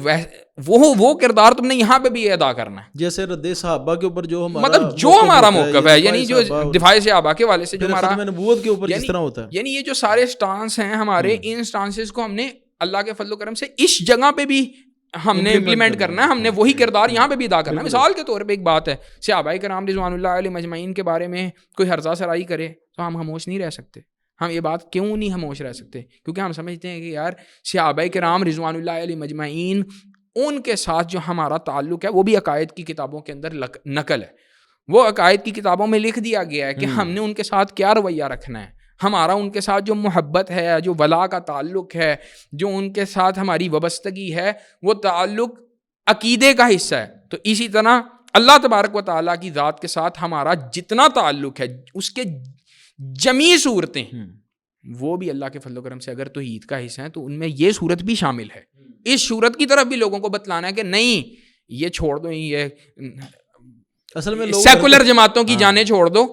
وہ کردار تم نے یہاں پہ بھی ادا کرنا ہے۔ جیسے رد صحابہ کے اوپر جو ہمارا موقف ہے، یعنی جو دفاع صحابہ کے والے سے جو ہمارا نبوت کے اوپر جس طرح ہوتا ہے، یعنی یہ جو سارے سٹانس ہیں ہمارے، ان سٹانسز کو ہم نے اللہ کے فضل و کرم سے اس جگہ پہ بھی ہم نے امپلیمنٹ کرنا ہے، ہم نے وہی کردار یہاں پہ بھی ادا کرنا ہے۔ مثال کے طور پہ ایک بات ہے، صحابہ کرام رضوان اللہ علیہ مجمعین کے بارے میں کوئی ہرزہ سرائی کرے تو ہم خاموش نہیں رہ سکتے۔ ہم یہ بات کیوں نہیں خاموش رہ سکتے؟ کیونکہ ہم سمجھتے ہیں کہ یار صحابہ کرام رضوان اللہ علیہ مجمعین، ان کے ساتھ جو ہمارا تعلق ہے وہ بھی عقائد کی کتابوں کے اندر نقل ہے، وہ عقائد کی کتابوں میں لکھ دیا گیا ہے کہ ہم نے ان کے ساتھ کیا رویہ رکھنا ہے، ہمارا ان کے ساتھ جو محبت ہے، جو ولا کا تعلق ہے، جو ان کے ساتھ ہماری وابستگی ہے، وہ تعلق عقیدے کا حصہ ہے۔ تو اسی طرح اللہ تبارک و تعالیٰ کی ذات کے ساتھ ہمارا جتنا تعلق ہے، اس کے جمیع صورتیں وہ بھی اللہ کے فضل و کرم سے اگر توحید کا حصہ ہیں تو ان میں یہ صورت بھی شامل ہے۔ اس صورت کی طرف بھی لوگوں کو بتلانا ہے کہ نہیں، یہ چھوڑ دو، یہ اصل میں سیکولر جماعتوں کی جانیں چھوڑ دو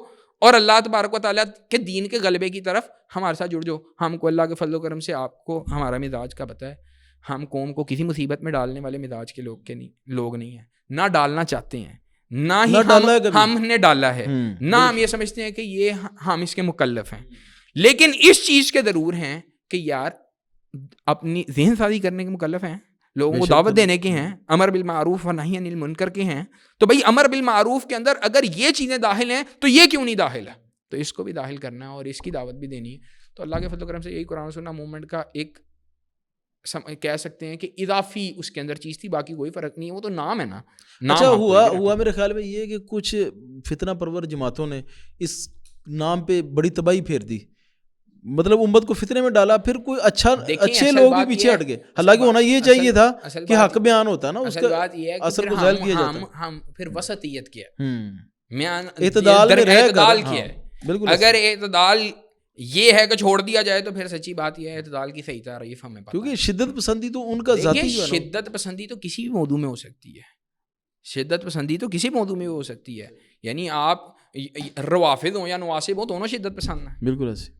اور اللہ تبارک و تعالیٰ کے دین کے غلبے کی طرف ہمارے ساتھ جڑ جاؤ۔ ہم کو اللہ کے فضل و کرم سے، آپ کو ہمارا مزاج کا پتہ ہے، ہم قوم کو کسی مصیبت میں ڈالنے والے مزاج کے لوگ نہیں ہیں، نہ ڈالنا چاہتے ہیں، نہ ہی ہم نے ڈالا ہے، نہ ہم یہ سمجھتے ہیں کہ یہ ہم اس کے مکلف ہیں، لیکن اس چیز کے ضرور ہیں کہ یار اپنی ذہن سازی کرنے کے مکلف ہیں، لوگوں کو دعوت دینے کے ہیں، امر بالمعروف و نہی عن المنکر کے ہیں۔ تو بھائی امر بالمعروف کے اندر اگر یہ چیزیں داخل ہیں تو یہ کیوں نہیں داخل ہے؟ تو اس کو بھی داخل کرنا ہے اور اس کی دعوت بھی دینی ہے۔ تو اللہ کے فضل و کرم سے یہی قرآن و سنت موومنٹ کا ایک کہہ سکتے ہیں کہ اضافی اس کے اندر چیز تھی، باقی کوئی فرق نہیں ہے، وہ تو نام ہے نا۔ اچھا ہوا میرے خیال میں یہ کہ کچھ فتنہ پرور جماعتوں نے اس نام پہ بڑی تباہی پھیر دی، مطلب امت کو فتنے میں ڈالا، پھر کوئی اچھے لوگ بھی پیچھے ہٹ گئے، حالانکہ ہونا یہ چاہیے تھا کہ حق بیان ہوتا ہے نا، اس کا اثر کو ظاہر کیا جاتا ہے۔ ہم پھر وسطیت کیا، اعتدال میں رہ کر کیا ہے۔ بالکل، اگر اعتدال یہ ہے کہ چھوڑ دیا جائے تو پھر سچی بات یہ ہے اعتدال کی صحیح تعریف ہمیں پتہ ہے، کیونکہ شدت پسندی تو ان کا ذاتی جو ہے، شدت پسندی تو کسی بھی موضوع میں ہو سکتی ہے، شدت پسندی تو کسی موضوع میں ہو سکتی ہے، یعنی آپ روافض ہوں یا نواسب ہوں، دونوں شدت پسند ہیں، بالکل ایسے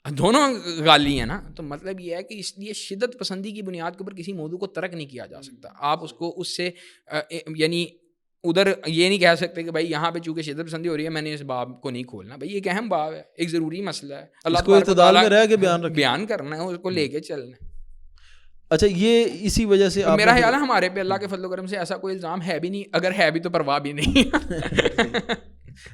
دونوں غالی ہیں نا۔ تو مطلب یہ ہے کہ اس لیے شدت پسندی کی بنیاد کے اوپر کسی موضوع کو ترک نہیں کیا جا سکتا۔ آپ اس کو اس سے یعنی ادھر یہ نہیں کہہ سکتے کہ بھائی یہاں پہ چونکہ شدت پسندی ہو رہی ہے میں نے اس باب کو نہیں کھولنا۔ بھائی ایک اہم باب ہے، ایک ضروری مسئلہ ہے، اللہ کو اعتدال میں رہ کے بیان کرنا ہے، اس کو لے کے چلنا ہے۔ اچھا، یہ اسی وجہ سے میرا خیال ہے ہمارے پہ اللہ کے فضل و کرم سے ایسا کوئی الزام ہے بھی نہیں، اگر ہے بھی تو پرواہ بھی نہیں۔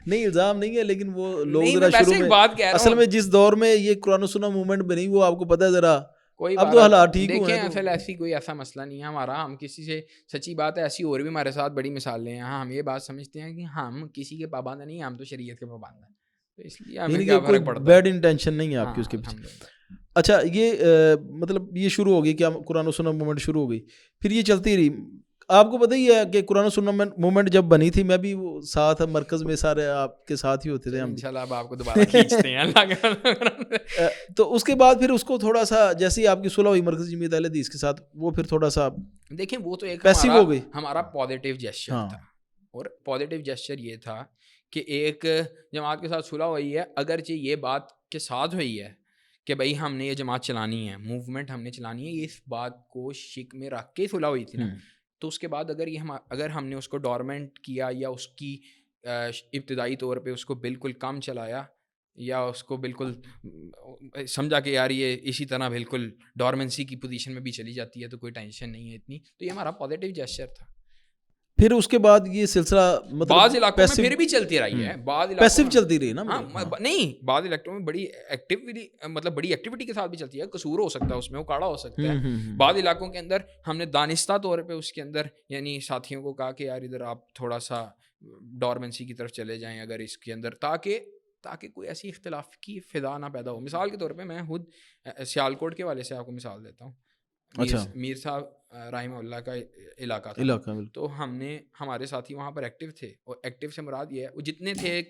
نہیں، الزام نہیں ہے، لیکن وہ لوگ ذرا شروع میں اصل میں جس دور میں یہ قرآن و سنت موومنٹ بنی وہ آپ کو پتہ ہے ذرا اب تو حالات ٹھیک ہوئے ہیں۔ اصل ایسی کوئی ایسا مسئلہ نہیں ہے ہمارا، ہم کسی سے سچی بات ہے، ایسی اور بھی ہمارے ساتھ بڑی مثالیں ہیں، ہم یہ بات سمجھتے ہیں کہ ہم کسی کے پابند نہیں، ہم تو شریعت کے پابند ہیں، تو اس لیے ہمیں کیا فرق پڑتا ہے۔ بیڈ انٹینشن نہیں ہے آپ کی اس کے پیچھے۔ اچھا یہ مطلب یہ شروع ہو گئی کیا قرآن و سنت موومنٹ شروع ہو گئی, پھر یہ چلتی رہی. آپ کو پتہ ہی ہے کہ قرآن و سنت موومنٹ جب بنی تھی میں بھی وہ ساتھ مرکز میں سارے آپ کے ساتھ ہی ہوتے تھے ہم. انشاءاللہ اب آپ کو دوبارہ کھینچتے ہیں اللہ کے. تو اس کے بعد پھر اس کو تھوڑا سا جیسے ہی آپ کی صلح ہوئی مرکزی جمعیت اہل حدیث کے ساتھ, وہ پھر تھوڑا سا دیکھیں وہ تو ایک پیسو ہو گئی. ہمارا پازیٹیو جیسچر تھا, اور پازیٹیو جیسچر یہ تھا کہ ایک جماعت کے ساتھ صلح ہوئی ہے, اگرچہ یہ بات کے ساتھ ہوئی ہے کہ بھائی ہم نے یہ جماعت چلانی ہے, موومنٹ ہم نے چلانی ہے, اس بات کو شک میں رکھ کے صلح ہوئی تھی نا. تو اس کے بعد اگر ہم نے اس کو ڈورمنٹ کیا یا اس کی ابتدائی طور پہ اس کو بالکل کم چلایا یا اس کو بالکل سمجھا کہ یار یہ اسی طرح بالکل ڈورمنسی کی پوزیشن میں بھی چلی جاتی ہے تو کوئی ٹینشن نہیں ہے اتنی, تو یہ ہمارا پازیٹیو جیسچر تھا. پھر اس کے بعد یہ سلسلہ مطلب بعض علاقوں میں پھر بھی چلتی رہی ہے, بعض پیسو چلتی رہی نا. نہیں, بعض علاقوں میں بڑی ایکٹیویٹی مطلب بڑی ایکٹیویٹی کے ساتھ بھی چلتی ہے, قصور ہو سکتا ہے اس میں, وہ کاڑا ہو سکتا ہے. بعض علاقوں کے اندر ہم نے دانستہ طور پہ اس کے اندر یعنی ساتھیوں کو کہا کہ یار ادھر آپ تھوڑا سا ڈورمنسی کی طرف چلے جائیں اگر اس کے اندر, تاکہ کوئی ایسی اختلاف کی فضا نہ پیدا ہو. مثال کے طور پہ میں خود سیالکوٹ کے والے سے آپ کو مثال دیتا ہوں. میر صاحب رحمہ اللہ کا علاقہ تھا, تو ہمارے ساتھی وہاں پر ایکٹیو تھے, اور ایکٹیو سے مراد یہ ہے وہ جتنے تھے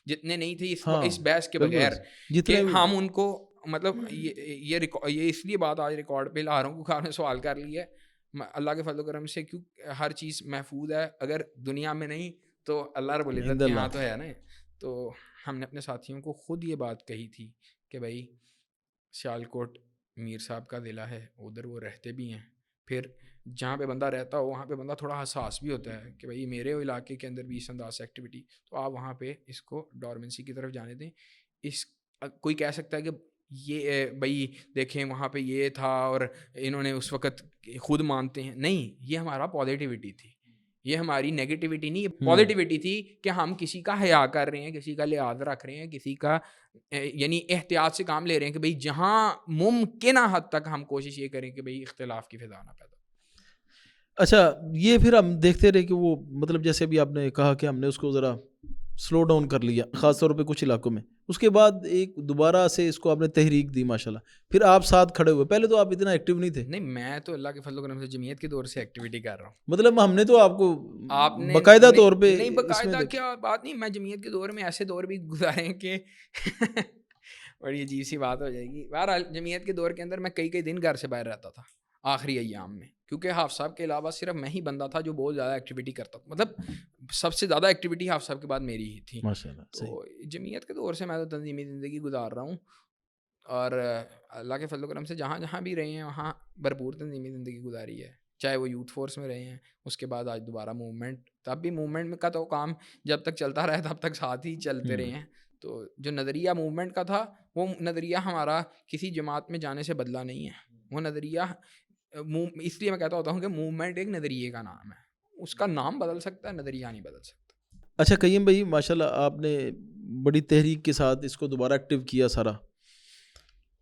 جتنے نہیں تھے اس بحث کے بغیر کہ ہم ان کو مطلب یہ اس لیے بات آج ریکارڈ پہ لا رہا ہوں کیونکہ آپ نے سوال کر لیا ہے. اللہ کے فضل و کرم سے کیوں ہر چیز محفوظ ہے, اگر دنیا میں نہیں تو اللہ رب العزت کے ہاں تو ہے نا. تو ہم نے اپنے ساتھیوں کو خود یہ بات کہی تھی کہ بھائی سیالکوٹ میر صاحب کا ضلع ہے, ادھر وہ رہتے بھی ہیں, پھر جہاں پہ بندہ رہتا ہو وہاں پہ بندہ تھوڑا حساس بھی ہوتا ہے کہ بھائی میرے علاقے کے اندر بھی اس انداز سے ایکٹیویٹی, تو آپ وہاں پہ اس کو ڈورمنسی کی طرف جانے دیں. کوئی کہہ سکتا ہے کہ یہ بھائی دیکھیں وہاں پہ یہ تھا اور انہوں نے اس وقت خود مانتے ہیں, نہیں, یہ ہمارا پازیٹیوٹی تھی, یہ ہماری نیگیٹیوٹی نہیں, یہ پازیٹیوٹی تھی کہ ہم کسی کا حیا کر رہے ہیں, کسی کا لحاظ رکھ رہے ہیں, کسی کا یعنی احتیاط سے کام لے رہے ہیں کہ بھئی جہاں ممکنہ حد تک ہم کوشش یہ کریں کہ بھئی اختلاف کی فضا نہ پیدا. اچھا یہ پھر ہم دیکھتے رہے کہ وہ مطلب جیسے ابھی آپ نے کہا کہ ہم نے اس کو ذرا سلو ڈاؤن کر لیا خاص طور پہ کچھ علاقوں میں, اس کے بعد ایک دوبارہ سے اس کو آپ نے تحریک دی ماشاءاللہ, پھر آپ ساتھ کھڑے ہوئے. پہلے تو آپ اتنا ایکٹیو نہیں تھے. نہیں, میں تو اللہ کے فضل و کرم سے جمعیت کے دور سے ایکٹیویٹی کر رہا ہوں. مطلب ہم نے تو آپ کو باقاعدہ طور پہ نہیں, باقاعدہ کیا بات نہیں, میں جمعیت کے دور میں ایسے دور بھی گزارے کہ بڑی عجیب سی بات ہو جائے گی. بہرحال جمعیت کے دور کے اندر میں کئی دن گھر سے باہر رہتا تھا آخری ایام میں, کیونکہ حافظ صاحب کے علاوہ صرف میں ہی بندہ تھا جو بہت زیادہ ایکٹیویٹی کرتا تھا, مطلب سب سے زیادہ ایکٹیویٹی حافظ صاحب کے بعد میری ہی تھی ماشاءاللہ. تو جمعیت کے دور سے میں تو تنظیمی زندگی گزار رہا ہوں, اور اللہ کے فضل و کرم سے جہاں بھی رہے ہیں وہاں بھرپور تنظیمی زندگی گزاری ہے, چاہے وہ یوتھ فورس میں رہے ہیں, اس کے بعد آج دوبارہ موومنٹ, تب بھی موومنٹ کا تو کام جب تک چلتا رہا تب تک ساتھ ہی چلتے رہے ہیں. تو جو نظریہ موومنٹ کا تھا وہ نظریہ ہمارا کسی جماعت میں جانے سے بدلا نہیں ہے. وہ نظریہ اس لیے میں کہتا ہوتا ہوں کہ موومنٹ ایک نظریے کا نام ہے, اس کا نام بدل سکتا ہے, نظریہ نہیں بدل سکتا. اچھا قیم بھائی ماشاءاللہ آپ نے بڑی تحریک کے ساتھ اس کو دوبارہ ایکٹیو کیا سارا.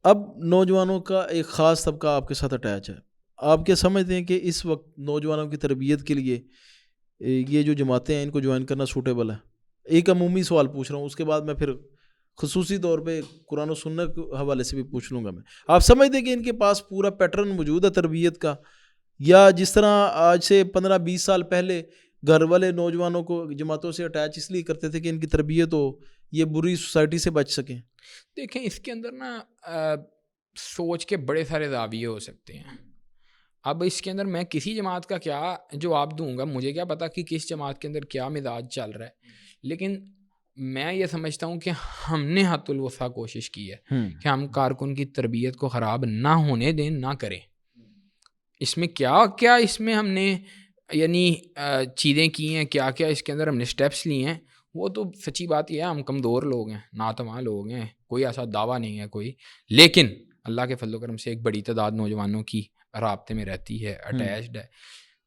اب نوجوانوں کا ایک خاص طبقہ آپ کے ساتھ اٹیچ ہے. آپ کیا سمجھتے ہیں کہ اس وقت نوجوانوں کی تربیت کے لیے یہ جو جماعتیں ہیں ان کو جوائن کرنا سوٹیبل ہے؟ ایک عمومی سوال پوچھ رہا ہوں, اس کے بعد میں پھر خصوصی طور پہ قرآن و سنت کے حوالے سے بھی پوچھ لوں گا میں. آپ سمجھتے ہیں کہ ان کے پاس پورا پیٹرن موجود ہے تربیت کا, یا جس طرح آج سے 15-20 سال پہلے گھر والے نوجوانوں کو جماعتوں سے اٹیچ اس لیے کرتے تھے کہ ان کی تربیت ہو, یہ بری سوسائٹی سے بچ سکیں؟ دیکھیں اس کے اندر نا سوچ کے بڑے سارے زاویے ہو سکتے ہیں. اب اس کے اندر میں کسی جماعت کا کیا جواب دوں گا, مجھے کیا پتا کہ کس جماعت کے اندر کیا مزاج چل رہا ہے, لیکن میں یہ سمجھتا ہوں کہ ہم نے حد الوسع کوشش کی ہے کہ ہم کارکن کی تربیت کو خراب نہ ہونے دیں, نہ کریں. اس میں کیا اس میں ہم نے یعنی چیزیں کی ہیں, کیا اس کے اندر ہم نے سٹیپس لیے ہیں, وہ تو سچی بات یہ ہے ہم کمزور لوگ ہیں, ناتواں لوگ ہیں, کوئی ایسا دعویٰ نہیں ہے کوئی, لیکن اللہ کے فضل و کرم سے ایک بڑی تعداد نوجوانوں کی رابطے میں رہتی ہے, اٹیچڈ ہے.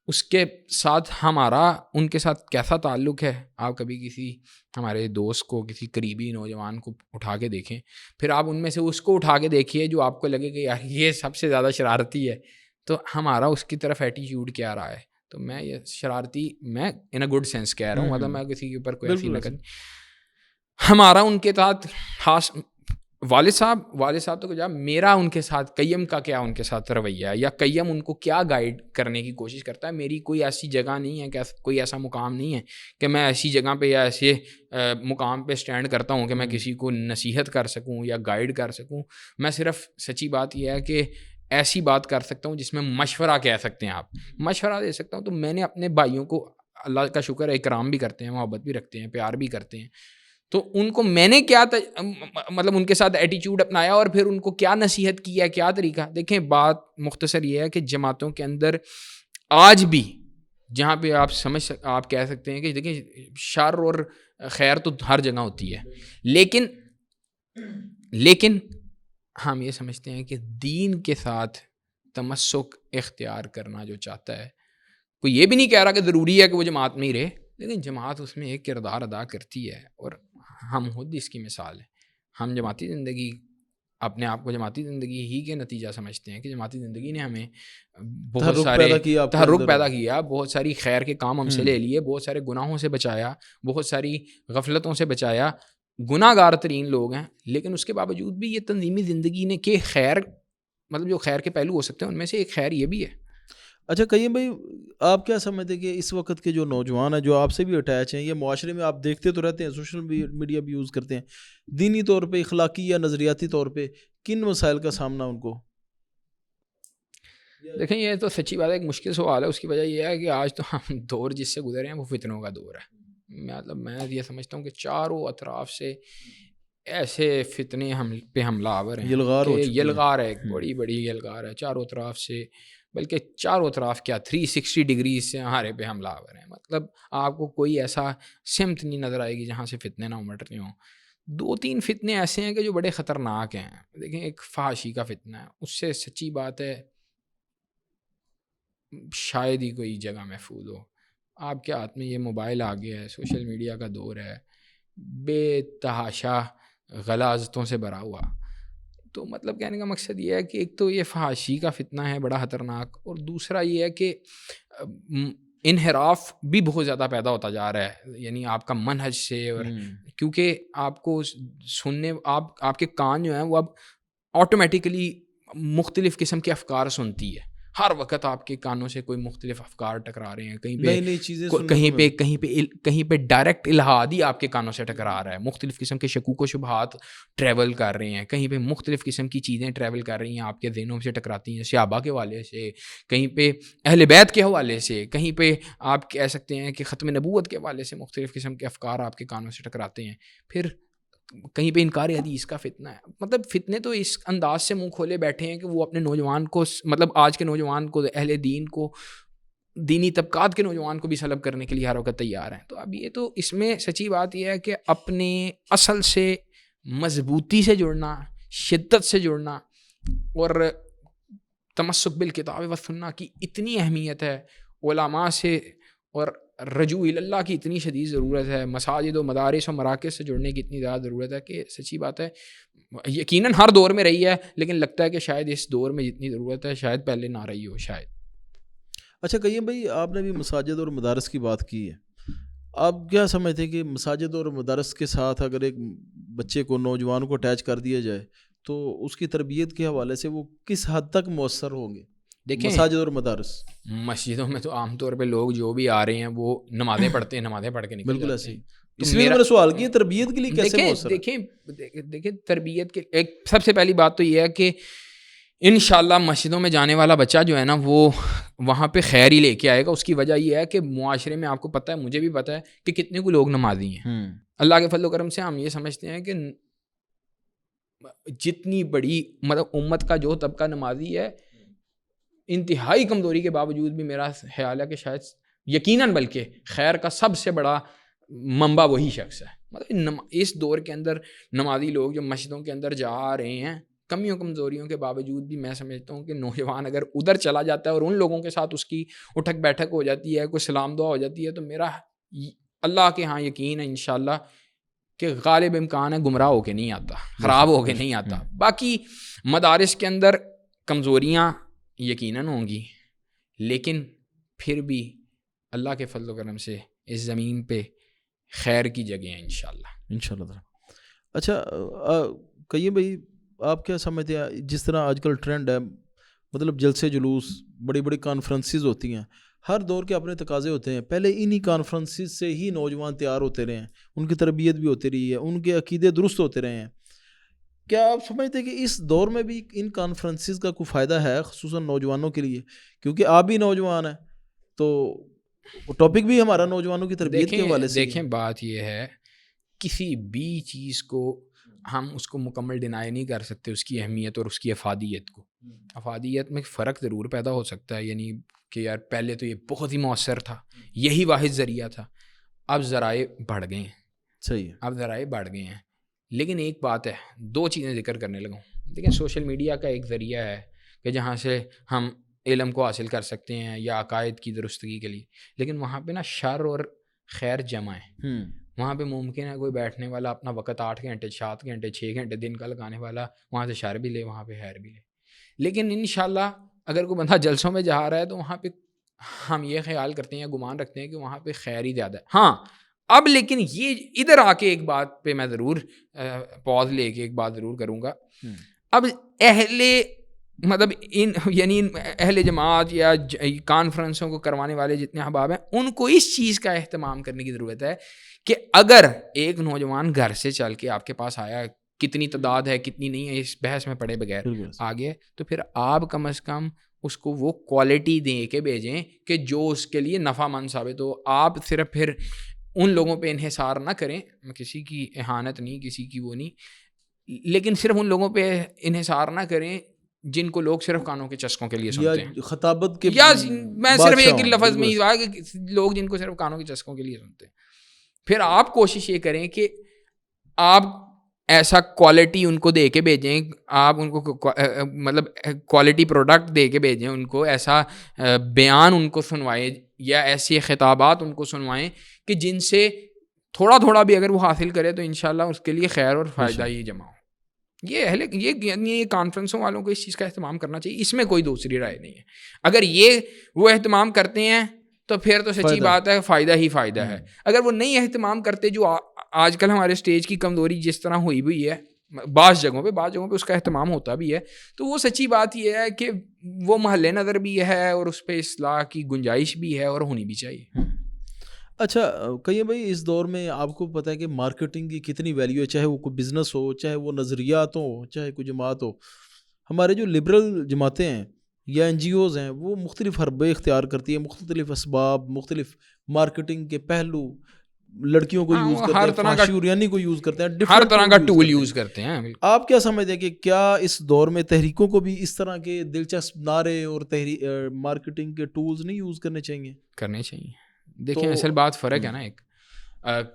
اس کے ساتھ ہمارا ان کے ساتھ کیسا تعلق ہے, آپ کبھی کسی ہمارے دوست کو, کسی قریبی نوجوان کو اٹھا کے دیکھیں, پھر آپ ان میں سے اس کو اٹھا کے دیکھیے جو آپ کو لگے کہ یار یہ سب سے زیادہ شرارتی ہے, تو ہمارا اس کی طرف ایٹیٹیوڈ کیا رہا ہے. تو میں یہ شرارتی میں ان اے گڈ سینس کہہ رہا ہوں, مطلب میں کسی کے اوپر کوئی ایسی نقل, ہمارا ان کے ساتھ خاص والد صاحب تو کیا میرا ان کے ساتھ قیم کا کیا ان کے ساتھ رویہ ہے، یا قیم ان کو کیا گائیڈ کرنے کی کوشش کرتا ہے. میری کوئی ایسی جگہ نہیں ہے کہ کوئی ایسا مقام نہیں ہے کہ میں ایسی جگہ پہ یا ایسے مقام پہ اسٹینڈ کرتا ہوں کہ میں کسی کو نصیحت کر سکوں یا گائیڈ کر سکوں. میں صرف سچی بات یہ ہے کہ ایسی بات کر سکتا ہوں جس میں مشورہ کہہ سکتے ہیں آپ، مشورہ دے سکتا ہوں. تو میں نے اپنے بھائیوں کو اللہ کا شکر ہے اکرام بھی کرتے ہیں، محبت بھی رکھتے ہیں، پیار بھی کرتے ہیں. تو ان کو میں نے کیا مطلب ان کے ساتھ ایٹیٹیوڈ اپنایا اور پھر ان کو کیا نصیحت کی ہے، کیا طریقہ. دیکھیں بات مختصر یہ ہے کہ جماعتوں کے اندر آج بھی جہاں پہ آپ کہہ سکتے ہیں کہ دیکھیں شر اور خیر تو ہر جگہ ہوتی ہے، لیکن ہم یہ سمجھتے ہیں کہ دین کے ساتھ تمسک اختیار کرنا جو چاہتا ہے، کوئی یہ بھی نہیں کہہ رہا کہ ضروری ہے کہ وہ جماعت میں ہی رہے، لیکن جماعت اس میں ایک کردار ادا کرتی ہے اور ہم خود اس کی مثال ہیں. ہم جماعتی زندگی اپنے آپ کو جماعتی زندگی ہی کے نتیجہ سمجھتے ہیں کہ جماعتی زندگی نے ہمیں بہت سارے تحرک پیدا کیا، بہت ساری خیر کے کام ہم سے لے لیے، بہت سارے گناہوں سے بچایا، بہت ساری غفلتوں سے بچایا. گناہ گار ترین لوگ ہیں، لیکن اس کے باوجود بھی یہ تنظیمی زندگی نے کہ خیر مطلب جو خیر کے پہلو ہو سکتے ہیں ان میں سے ایک خیر یہ بھی ہے. اچھا قیم بھائی، آپ کیا سمجھتے ہیں کہ اس وقت کے جو نوجوان ہیں جو آپ سے بھی اٹیچ ہیں، یہ معاشرے میں آپ دیکھتے تو رہتے ہیں، سوشل میڈیا بھی یوز کرتے ہیں، دینی طور پہ، اخلاقی یا نظریاتی طور پہ کن مسائل کا سامنا ان کو؟ دیکھیں یہ تو سچی بات ہے، ایک مشکل سوال ہے. اس کی وجہ یہ ہے کہ آج تو ہم دور جس سے گزرے ہیں وہ فتنوں کا دور ہے. مطلب میں یہ سمجھتا ہوں کہ چاروں اطراف سے ایسے فتنے پہ حملہ آور ہیں کہ یلغار ہے، ایک بڑی بڑی یلغار ہے چاروں طرف سے، بلکہ چاروں طرف کیا 360 ڈگریز سے ہمارے پہ حملہ آور ہیں. مطلب آپ کو کوئی ایسا سمت نہیں نظر آئے گی جہاں سے فتنے نہ امٹ رہے ہوں. 2-3 فتنے ایسے ہیں کہ جو بڑے خطرناک ہیں. دیکھیں ایک فحاشی کا فتنہ ہے، اس سے سچی بات ہے شاید ہی کوئی جگہ محفوظ ہو. آپ کے ہاتھ میں یہ موبائل آ گیا ہے، سوشل میڈیا کا دور ہے، بے تحاشا غلاظتوں سے بھرا ہوا. تو مطلب کہنے کا مقصد یہ ہے کہ ایک تو یہ فحاشی کا فتنہ ہے بڑا خطرناک، اور دوسرا یہ ہے کہ انحراف بھی بہت زیادہ پیدا ہوتا جا رہا ہے، یعنی آپ کا منہج سے، اور کیونکہ آپ کو سننے آپ کے کان جو ہیں وہ اب آٹومیٹیکلی مختلف قسم کے افکار سنتی ہے. ہر وقت آپ کے کانوں سے کوئی مختلف افکار ٹکرا رہے ہیں، کہیں پہ ڈائریکٹ الہاد ہی آپ کے کانوں سے ٹکرا رہا ہے، مختلف قسم کے شکوک و شبہات ٹریول کر رہے ہیں، کہیں پہ مختلف قسم کی چیزیں ٹریول کر رہی ہیں، آپ کے ذہنوں سے ٹکراتی ہیں، صحابہ کے حوالے سے، کہیں پہ اہل بیت کے حوالے سے، کہیں پہ آپ کہہ سکتے ہیں کہ ختم نبوت کے حوالے سے مختلف قسم کے افکار آپ کے کانوں سے ٹکراتے ہیں. پھر کہیں پہ انکار حدیث کا فتنہ ہے. مطلب فتنے تو اس انداز سے منہ کھولے بیٹھے ہیں کہ وہ اپنے نوجوان کو، مطلب آج کے نوجوان کو، اہل دین کو، دینی طبقات کے نوجوان کو بھی سلب کرنے کے لیے ہر وقت تیار ہیں. تو اب یہ تو اس میں سچی بات یہ ہے کہ اپنے اصل سے مضبوطی سے جڑنا، شدت سے جڑنا، اور تمسک بالکتاب و سنہ کی اتنی اہمیت ہے، علماء سے اور رجوع اللہ کی اتنی شدید ضرورت ہے، مساجد و مدارس و مراکز سے جڑنے کی اتنی زیادہ ضرورت ہے کہ سچی بات ہے یقیناً ہر دور میں رہی ہے، لیکن لگتا ہے کہ شاید اس دور میں جتنی ضرورت ہے شاید پہلے نہ رہی ہو شاید. اچھا قیم بھائی، آپ نے بھی مساجد اور مدارس کی بات کی ہے، آپ کیا سمجھتے ہیں کہ مساجد اور مدارس کے ساتھ اگر ایک بچے کو، نوجوان کو اٹیچ کر دیا جائے تو اس کی تربیت کے حوالے سے وہ کس حد تک مؤثر ہوں گے؟ دیکھیں مساجد اور مدارس، مسجدوں میں تو عام طور پہ لوگ جو بھی آ رہے ہیں وہ نمازیں پڑھتے ہیں، نمازیں پڑھ کے نکل بالکل جاتے ایسے ہیں. اس لیے میں نے سوال کیا تربیت کے لیے کیسے مؤثر ہے؟ دیکھیں تربیت کے ایک سب سے پہلی بات تو یہ ہے کہ انشاءاللہ مسجدوں میں جانے والا بچہ جو ہے نا وہ وہاں پہ خیر ہی لے کے آئے گا. اس کی وجہ یہ ہے کہ معاشرے میں آپ کو پتہ ہے، مجھے بھی پتہ ہے کہ کتنے کو لوگ نمازی ہیں. اللہ کے فضل و کرم سے ہم یہ سمجھتے ہیں کہ جتنی بڑی مطلب امت کا جو طبقہ نمازی ہے، انتہائی کمزوری کے باوجود بھی میرا خیال ہے کہ شاید یقیناً بلکہ خیر کا سب سے بڑا منبع وہی شخص ہے. مطلب اس دور کے اندر نمازی لوگ جو مسجدوں کے اندر جا رہے ہیں، کمیوں کمزوریوں کے باوجود بھی میں سمجھتا ہوں کہ نوجوان اگر ادھر چلا جاتا ہے اور ان لوگوں کے ساتھ اس کی اٹھک بیٹھک ہو جاتی ہے، کوئی سلام دعا ہو جاتی ہے، تو میرا اللہ کے ہاں یقین ہے انشاءاللہ کہ غالب امکان ہے گمراہ ہو کے نہیں آتا، خراب ہو کے نہیں آتا. باقی مدارس کے اندر کمزوریاں یقیناً ہوں گی، لیکن پھر بھی اللہ کے فضل و کرم سے اس زمین پہ خیر کی جگہ ہیں انشاءاللہ. اچھا کہیے بھائی آپ کیا سمجھتے ہیں جس طرح آج کل ٹرینڈ ہے، مطلب جلسے جلوس، بڑی بڑی کانفرنسز ہوتی ہیں، ہر دور کے اپنے تقاضے ہوتے ہیں، پہلے انہی کانفرنسز سے ہی نوجوان تیار ہوتے رہے ہیں، ان کی تربیت بھی ہوتی رہی ہے، ان کے عقیدے درست ہوتے رہے ہیں. کیا آپ سمجھتے ہیں کہ اس دور میں بھی ان کانفرنسز کا کوئی فائدہ ہے خصوصاً نوجوانوں کے لیے؟ کیونکہ آپ بھی نوجوان ہیں تو ٹاپک بھی ہمارا نوجوانوں کی تربیت کے حوالے سے ہی دیکھیں ہے. بات یہ ہے، کسی بھی چیز کو ہم اس کو مکمل ڈینائی نہیں کر سکتے، اس کی اہمیت اور اس کی افادیت کو. افادیت میں فرق ضرور پیدا ہو سکتا ہے، یعنی کہ یار پہلے تو یہ بہت ہی مؤثر تھا، یہی واحد ذریعہ تھا. اب ذرائع بڑھ گئے ہیں، صحیح ہے. اب ذرائع بڑھ گئے ہیں. لیکن ایک بات ہے، دو چیزیں ذکر کرنے لگا ہوں. دیکھیں سوشل میڈیا کا ایک ذریعہ ہے کہ جہاں سے ہم علم کو حاصل کر سکتے ہیں یا عقائد کی درستگی کے لیے، لیکن وہاں پہ نا شر اور خیر جمع ہے. وہاں پہ ممکن ہے کوئی بیٹھنے والا اپنا وقت 8 گھنٹے 7 گھنٹے 6 گھنٹے دن کا لگانے والا وہاں سے شر بھی لے، وہاں پہ خیر بھی لے. لیکن انشاءاللہ اگر کوئی بندہ جلسوں میں جا رہا ہے تو وہاں پہ ہم یہ خیال کرتے ہیں یا گمان رکھتے ہیں کہ وہاں پہ خیر ہی زیادہ ہے. ہاں اب لیکن یہ ادھر آ کے ایک بات پہ میں ضرور پاز لے کے ایک بات ضرور کروں گا. اب مطلب یعنی اہل جماعت یا کانفرنسوں کو کروانے والے جتنے احباب ہیں ان کو اس چیز کا اہتمام کرنے کی ضرورت ہے کہ اگر ایک نوجوان گھر سے چل کے آپ کے پاس آیا، کتنی تعداد ہے کتنی نہیں ہے اس بحث میں پڑے بغیر آگے، تو پھر آپ کم از کم اس کو وہ کوالٹی دے کے بھیجیں کہ جو اس کے لیے نفع مند ثابت ہو. آپ صرف پھر ان لوگوں پہ انحصار نہ کریں، کسی کی اہانت نہیں، کسی کی وہ نہیں، لیکن صرف ان لوگوں پہ انحصار نہ کریں جن کو لوگ صرف کانوں کے چسکوں کے لیے سنتے ہیں، خطابت کے یا میں صرف ایک لفظ میں بادشاہ. یہ کہا کہ لوگ جن کو صرف کانوں کے چسکوں کے لیے سنتے ہیں. پھر آپ کوشش یہ کریں کہ آپ ایسا کوالٹی ان کو دے کے بھیجیں، آپ ان کو مطلب کوالٹی پروڈکٹ دے کے بھیجیں، ان کو ایسا بیان ان کو سنوائیں یا ایسی خطابات ان کو سنوائیں کہ جن سے تھوڑا تھوڑا بھی اگر وہ حاصل کرے تو انشاءاللہ اس کے لیے خیر اور فائدہ ہی جمع ہو. یہ کانفرنسوں والوں کو اس چیز کا اہتمام کرنا چاہیے، اس میں کوئی دوسری رائے نہیں ہے. اگر یہ وہ اہتمام کرتے ہیں تو پھر تو سچی بات ہے فائدہ ہی فائدہ ہے. اگر وہ نہیں اہتمام کرتے، جو آج کل ہمارے سٹیج کی کمزوری جس طرح ہوئی ہے بعض جگہوں پہ اس کا اہتمام ہوتا بھی ہے، تو وہ سچی بات یہ ہے کہ وہ محل نظر بھی ہے اور اس پہ اصلاح کی گنجائش بھی ہے اور ہونی بھی چاہیے. اچھا کہیے بھائی اس دور میں آپ کو پتہ ہے کہ مارکیٹنگ کی کتنی ویلیو ہے، چاہے وہ کوئی بزنس ہو، چاہے وہ نظریات ہو، چاہے کوئی جماعت ہو. ہمارے جو لبرل جماعتیں ہیں یا این جی اوز ہیں وہ مختلف حربے اختیار کرتی ہیں، مختلف اسباب، مختلف مارکیٹنگ کے پہلو، لڑکیوں کو یوز کرتے ہیں، فحاشی عریانی کو یوز کرتے ہیں، ہر طرح کا ٹول یوز کرتے ہیں. آپ کیا سمجھتے ہیں کہ کیا اس دور میں تحریکوں کو بھی اس طرح کے دلچسپ نعرے اور مارکیٹنگ کے ٹولز نہیں یوز کرنے چاہیے؟ کرنے چاہیے. دیکھیں اصل بات فرق ہے نا، ایک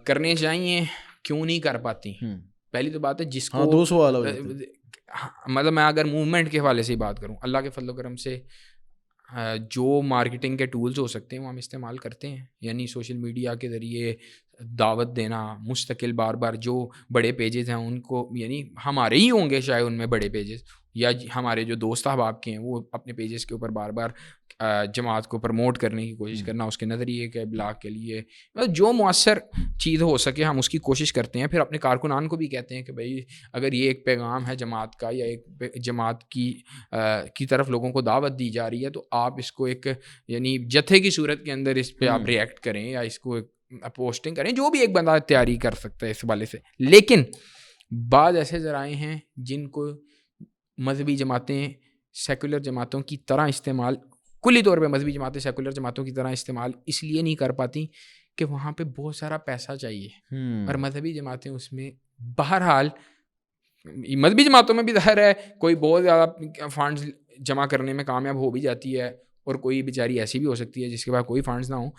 کرنے چاہیے، کیوں نہیں کر پاتی. پہلی تو بات ہے جس کو دو سوال ہو جاتے ہیں. مطلب میں اگر موومنٹ کے حوالے سے ہی بات کروں، اللہ کے فضل و کرم سے جو مارکیٹنگ کے ٹولز ہو سکتے ہیں وہ ہم استعمال کرتے ہیں. یعنی سوشل میڈیا کے ذریعے دعوت دینا، مستقل بار بار جو بڑے پیجز ہیں ان کو، یعنی ہمارے ہی ہوں گے شاید ان میں بڑے پیجز، یا ہمارے جو دوست احباب کے ہیں وہ اپنے پیجز کے اوپر بار بار جماعت کو پروموٹ کرنے کی کوشش کرنا، اس کے نظریے کے ابلاغ کے لیے جو مؤثر چیز ہو سکے ہم اس کی کوشش کرتے ہیں. پھر اپنے کارکنان کو بھی کہتے ہیں کہ بھائی اگر یہ ایک پیغام ہے جماعت کا یا ایک جماعت کی طرف لوگوں کو دعوت دی جا رہی ہے تو آپ اس کو ایک یعنی جتھے کی صورت کے اندر اس پہ آپ ریئیکٹ کریں یا اس کو پوسٹنگ کریں، جو بھی ایک بندہ تیاری کر سکتا ہے اس حوالے سے. لیکن بعض ایسے ذرائع ہیں جن کو مذہبی جماعتیں سیکولر جماعتوں کی طرح استعمال، کلی طور پہ مذہبی جماعتیں سیکولر جماعتوں کی طرح استعمال اس لیے نہیں کر پاتی کہ وہاں پہ بہت سارا پیسہ چاہیے، اور مذہبی جماعتیں اس میں بہرحال مذہبی جماعتوں میں بھی ظاہر ہے کوئی بہت زیادہ فنڈز جمع کرنے میں کامیاب ہو بھی جاتی ہے اور کوئی بیچاری ایسی بھی ہو سکتی ہے جس کے پاس کوئی فنڈز نہ ہوں،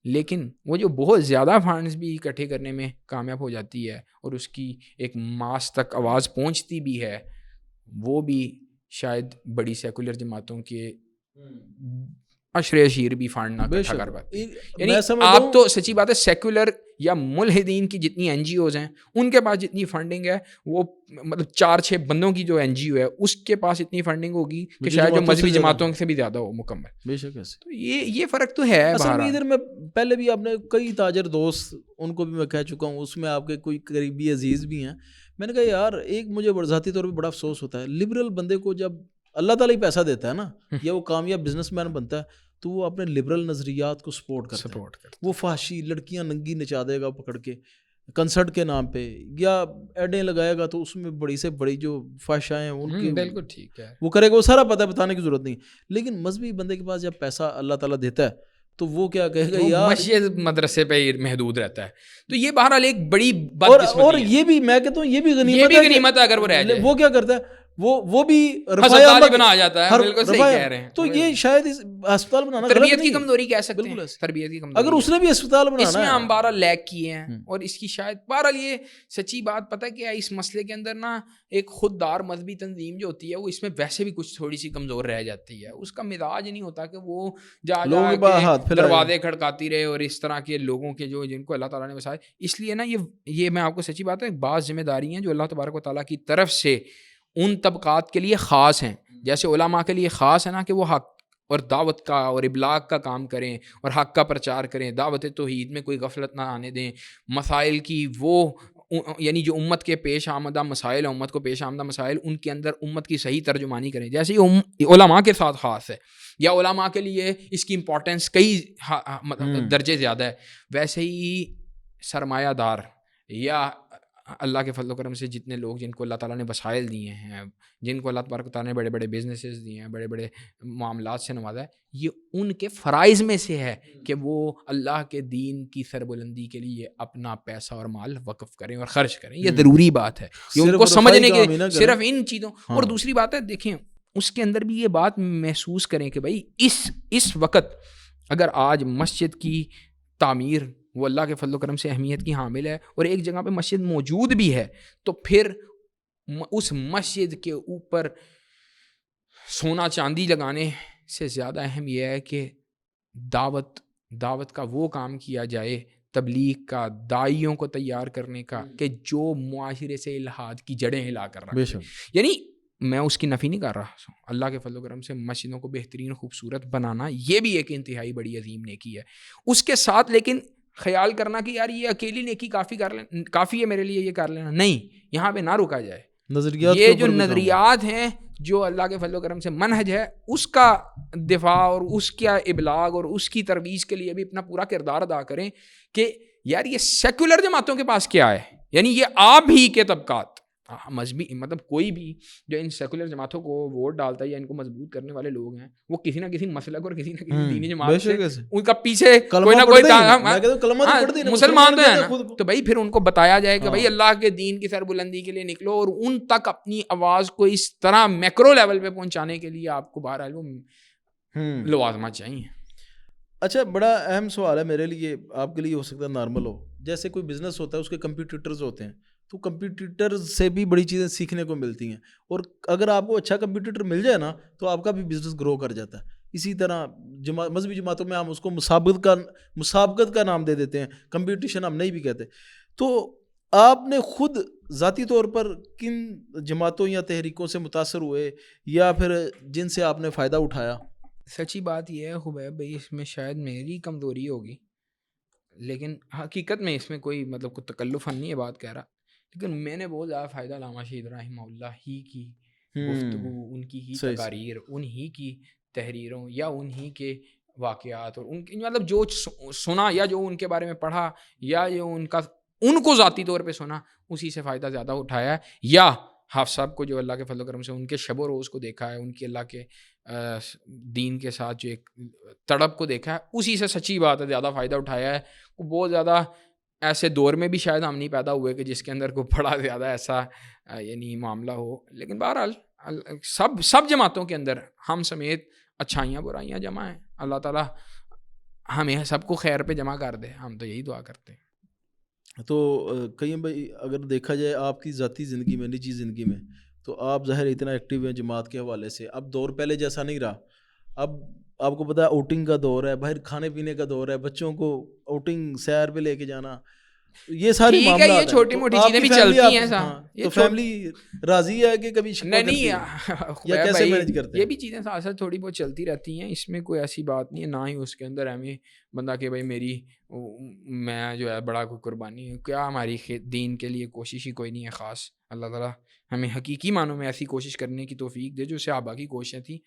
لیکن وہ جو بہت زیادہ فنڈز بھی اکٹھے کرنے میں کامیاب ہو جاتی ہے اور اس کی ایک ماس تک آواز پہنچتی بھی ہے، وہ بھی شاید بڑی سیکولر جماعتوں کے اشرے شیر بھی فنڈ نہ بے اکٹھا شک کر پاتے. میں یعنی سمجھتا آپ ہوں تو سچی بات ہے سیکولر یا ملحدین کی جتنی این جی اوز ہیں ان کے پاس جتنی فنڈنگ ہے وہ مطلب 4-6 بندوں کی جو این جی او ہے اس کے پاس اتنی فنڈنگ ہوگی کہ شاید جو مذہبی جماعتوں سے بھی زیادہ ہو مکمل. بے شک ایسے. تو یہ فرق تو ہے. اصل میں بہرحال ادھر میں پہلے بھی آپ نے کئی تاجر دوست ان کو بھی میں کہہ چکا ہوں, اس میں آپ کے کوئی قریبی عزیز بھی ہیں, میں نے کہا یار ایک مجھے ذاتی طور پہ بڑا افسوس ہوتا ہے لبرل بندے کو جب اللہ تعالیٰ ہی پیسہ دیتا ہے نا یا وہ کامیاب بزنس مین بنتا ہے تو وہ اپنے لبرل نظریات کو سپورٹ کرتا ہے. وہ فحاشی لڑکیاں ننگی نچا دے گا پکڑ کے کنسرٹ کے نام پہ, یا ایڈیں لگائے گا تو اس میں بڑی سے بڑی جو فحشائیں ہیں ان کی بالکل ٹھیک ہے وہ کرے گا, وہ سارا پتہ ہے, بتانے کی ضرورت نہیں. لیکن مذہبی بندے کے پاس جب پیسہ اللہ تعالیٰ دیتا ہے تو وہ کیا کہے گا یار مسجد مدرسے پہ محدود رہتا ہے. تو یہ بہرحال ایک بڑی بدقسمتی ہے. اور یہ بھی میں کہتا ہوں یہ بھی غنیمت ہے اگر وہ رہ جائے. وہ کیا کرتا ہے وہ بھی ہسپتال بنا جاتا ہے. بالکل صحیح کہہ رہے ہیں. تو یہ شاید ہسپتال بنانا تربیت کی کمزوری کہہ سکتے ہیں. تربیت کی کمزوری اگر اس نے بھی ہسپتال بنانا ہے, اس میں ہم بہرحال لیک کیے ہیں. اور اس کی شاید بہرحال یہ سچی بات پتہ کیا ہے اس مسئلے کے اندر نا ایک خوددار مذہبی تنظیم جو ہوتی ہے وہ اس میں ویسے بھی کچھ تھوڑی سی کمزور رہ جاتی ہے. اس کا مزاج نہیں ہوتا کہ وہ جا کے دروازے کھڑکاتی رہے اور اس طرح کے لوگوں کے جو جن کو اللہ تعالیٰ نے بسائے. اس لیے نا یہ میں آپ کو سچی بات ہے بعض ذمہ داری ہیں جو اللہ تبارک و تعالیٰ کی طرف سے ان طبقات کے لیے خاص ہیں. جیسے علماء کے لیے خاص ہے نا کہ وہ حق اور دعوت کا اور ابلاغ کا کام کریں اور حق کا پرچار کریں, دعوت توحید میں کوئی غفلت نہ آنے دیں, مسائل کی وہ یعنی جو امت کے پیش آمدہ مسائل ہیں امت کو پیش آمدہ مسائل ان کے اندر امت کی صحیح ترجمانی کریں. جیسے یہ علماء کے ساتھ خاص ہے یا علماء کے لیے اس کی امپورٹنس کئی درجے زیادہ ہے, ویسے ہی سرمایہ دار یا اللہ کے فضل و کرم سے جتنے لوگ جن کو اللہ تعالیٰ نے وسائل دیے ہیں, جن کو اللہ تبارک و تعالیٰ نے بڑے بڑے بزنسز دیے ہیں, بڑے بڑے معاملات سے نوازا ہے, یہ ان کے فرائض میں سے ہے کہ وہ اللہ کے دین کی سربلندی کے لیے اپنا پیسہ اور مال وقف کریں اور خرچ کریں. یہ ضروری بات ہے, یہ ان کو سمجھنے کے صرف ان چیزوں. اور دوسری بات ہے دیکھیں اس کے اندر بھی یہ بات محسوس کریں کہ بھائی اس وقت اگر آج مسجد کی تعمیر وہ اللہ کے فضل و کرم سے اہمیت کی حامل ہے اور ایک جگہ پہ مسجد موجود بھی ہے تو پھر اس مسجد کے اوپر سونا چاندی لگانے سے زیادہ اہم یہ ہے کہ دعوت کا وہ کام کیا جائے, تبلیغ کا, داعیوں کو تیار کرنے کا کہ جو معاشرے سے الحاد کی جڑیں ہلا کر رہا ہے. یعنی میں اس کی نفی نہیں کر رہا ہوں, اللہ کے فضل و کرم سے مسجدوں کو بہترین خوبصورت بنانا یہ بھی ایک انتہائی بڑی عظیم نیکی ہے. اس کے ساتھ لیکن خیال کرنا کہ یار یہ اکیلی نیکی کافی ہے میرے لیے یہ کر لینا, نہیں, یہاں پہ نہ رکا جائے. یہ جو نظریات ہیں جو اللہ کے فضل و کرم سے منہج ہے اس کا دفاع اور اس کا ابلاغ اور اس کی ترویج کے لیے بھی اپنا پورا کردار ادا کریں کہ یار یہ سیکولر جماعتوں کے پاس کیا ہے, یعنی یہ آپ ہی کے طبقات مذہبی مطلب کوئی بھی جو ان سیکولر جماعتوں کو ووٹ ڈالتا ہے یا ان کو مضبوط کرنے والے لوگ ہیں وہ کسی نہ کسی مسلک اور کسی نہ کسی دینی جماعت سے ان کا پیچھے کوئی نہ کوئی مسلمان تو ہے نا, تو بھائی پھر ان کو بتایا جائے کہ بھائی اللہ کے دین کی سربلندی کے لیے نکلو اور ان تک اپنی آواز کو اس طرح میکرو لیول پہ پہنچانے کے لیے آپ کو بہرحال وہ لوازمات چاہیے. اچھا بڑا اہم سوال ہے میرے لیے, آپ کے لیے ہو سکتا ہے نارمل ہو. جیسے کوئی بزنس ہوتا ہے اس کے کمپیٹیٹرز ہوتے ہیں تو کمپیٹیٹر سے بھی بڑی چیزیں سیکھنے کو ملتی ہیں, اور اگر آپ کو اچھا کمپیٹیٹر مل جائے نا تو آپ کا بھی بزنس گرو کر جاتا ہے. اسی طرح مذہبی جماعتوں میں ہم اس کو مسابقت کا نام دے دیتے ہیں, کمپٹیشن ہم نہیں بھی کہتے. تو آپ نے خود ذاتی طور پر کن جماعتوں یا تحریکوں سے متاثر ہوئے یا پھر جن سے آپ نے فائدہ اٹھایا؟ سچی بات یہ ہے خبیب بھائی اس میں شاید میری کمزوری ہوگی, لیکن حقیقت میں اس میں کوئی مطلب کوئی تکلف نہیں ہے بات کہہ رہا, لیکن میں نے بہت زیادہ فائدہ علامہ شہید رحمہ اللہ ہی کی گفتگو, ان کی ہی تقاریر, انہی کی تحریروں یا انہی کے واقعات اور ان کی مطلب جو سنا یا جو ان کے بارے میں پڑھا یا جو ان کو ذاتی طور پہ سنا اسی سے فائدہ زیادہ اٹھایا ہے. یا حافظ صاحب کو جو اللہ کے فضل و کرم سے ان کے شب و روز کو دیکھا ہے, ان کے اللہ کے دین کے ساتھ جو ایک تڑپ کو دیکھا ہے اسی سے سچی بات ہے زیادہ فائدہ اٹھایا ہے. بہت زیادہ ایسے دور میں بھی شاید ہم نہیں پیدا ہوئے کہ جس کے اندر کوئی بڑا زیادہ ایسا یعنی معاملہ ہو, لیکن بہرحال سب جماعتوں کے اندر ہم سمیت اچھائیاں برائیاں جمع ہیں. اللہ تعالیٰ ہمیں سب کو خیر پہ جمع کر دے, ہم تو یہی دعا کرتے ہیں. تو کہیں بھائی اگر دیکھا جائے آپ کی ذاتی زندگی میں, نجی زندگی میں, تو آپ ظاہر اتنا ایکٹیو ہیں جماعت کے حوالے سے. اب دور پہلے جیسا نہیں رہا, اب آپ کو پتا ہے آؤٹنگ کا دور ہے, باہر کھانے پینے کا دور ہے, بچوں کو آؤٹنگ سیر پہ لے کے جانا, یہ ساری ٹھیک ہے, یہ معاملات ہیں. چھوٹی تو موٹی آپ چیزیں کی بھی فیملی, چلتی آپ ہیں سا, ہاں یہ تو فیملی راضی ہے کہ کبھی شکوہ کرتی ہے یا خبیر کیسے بھائی مینج کرتے یہ ہیں؟ بھی چیزیں ساتھ ساتھ تھوڑی بہت چلتی رہتی ہیں, اس میں کوئی ایسی بات نہیں ہے, نہ ہی اس کے اندر ہمیں بندہ کہ بھائی میں جو ہے بڑا کوئی قربانی ہے کیا, ہماری دین کے لیے کوشش ہی کوئی نہیں ہے خاص. اللہ تعالیٰ ہمیں حقیقی معنوں میں ایسی کوشش کرنے کی توفیق دے جو صحابہ کی کوششیں تھیں.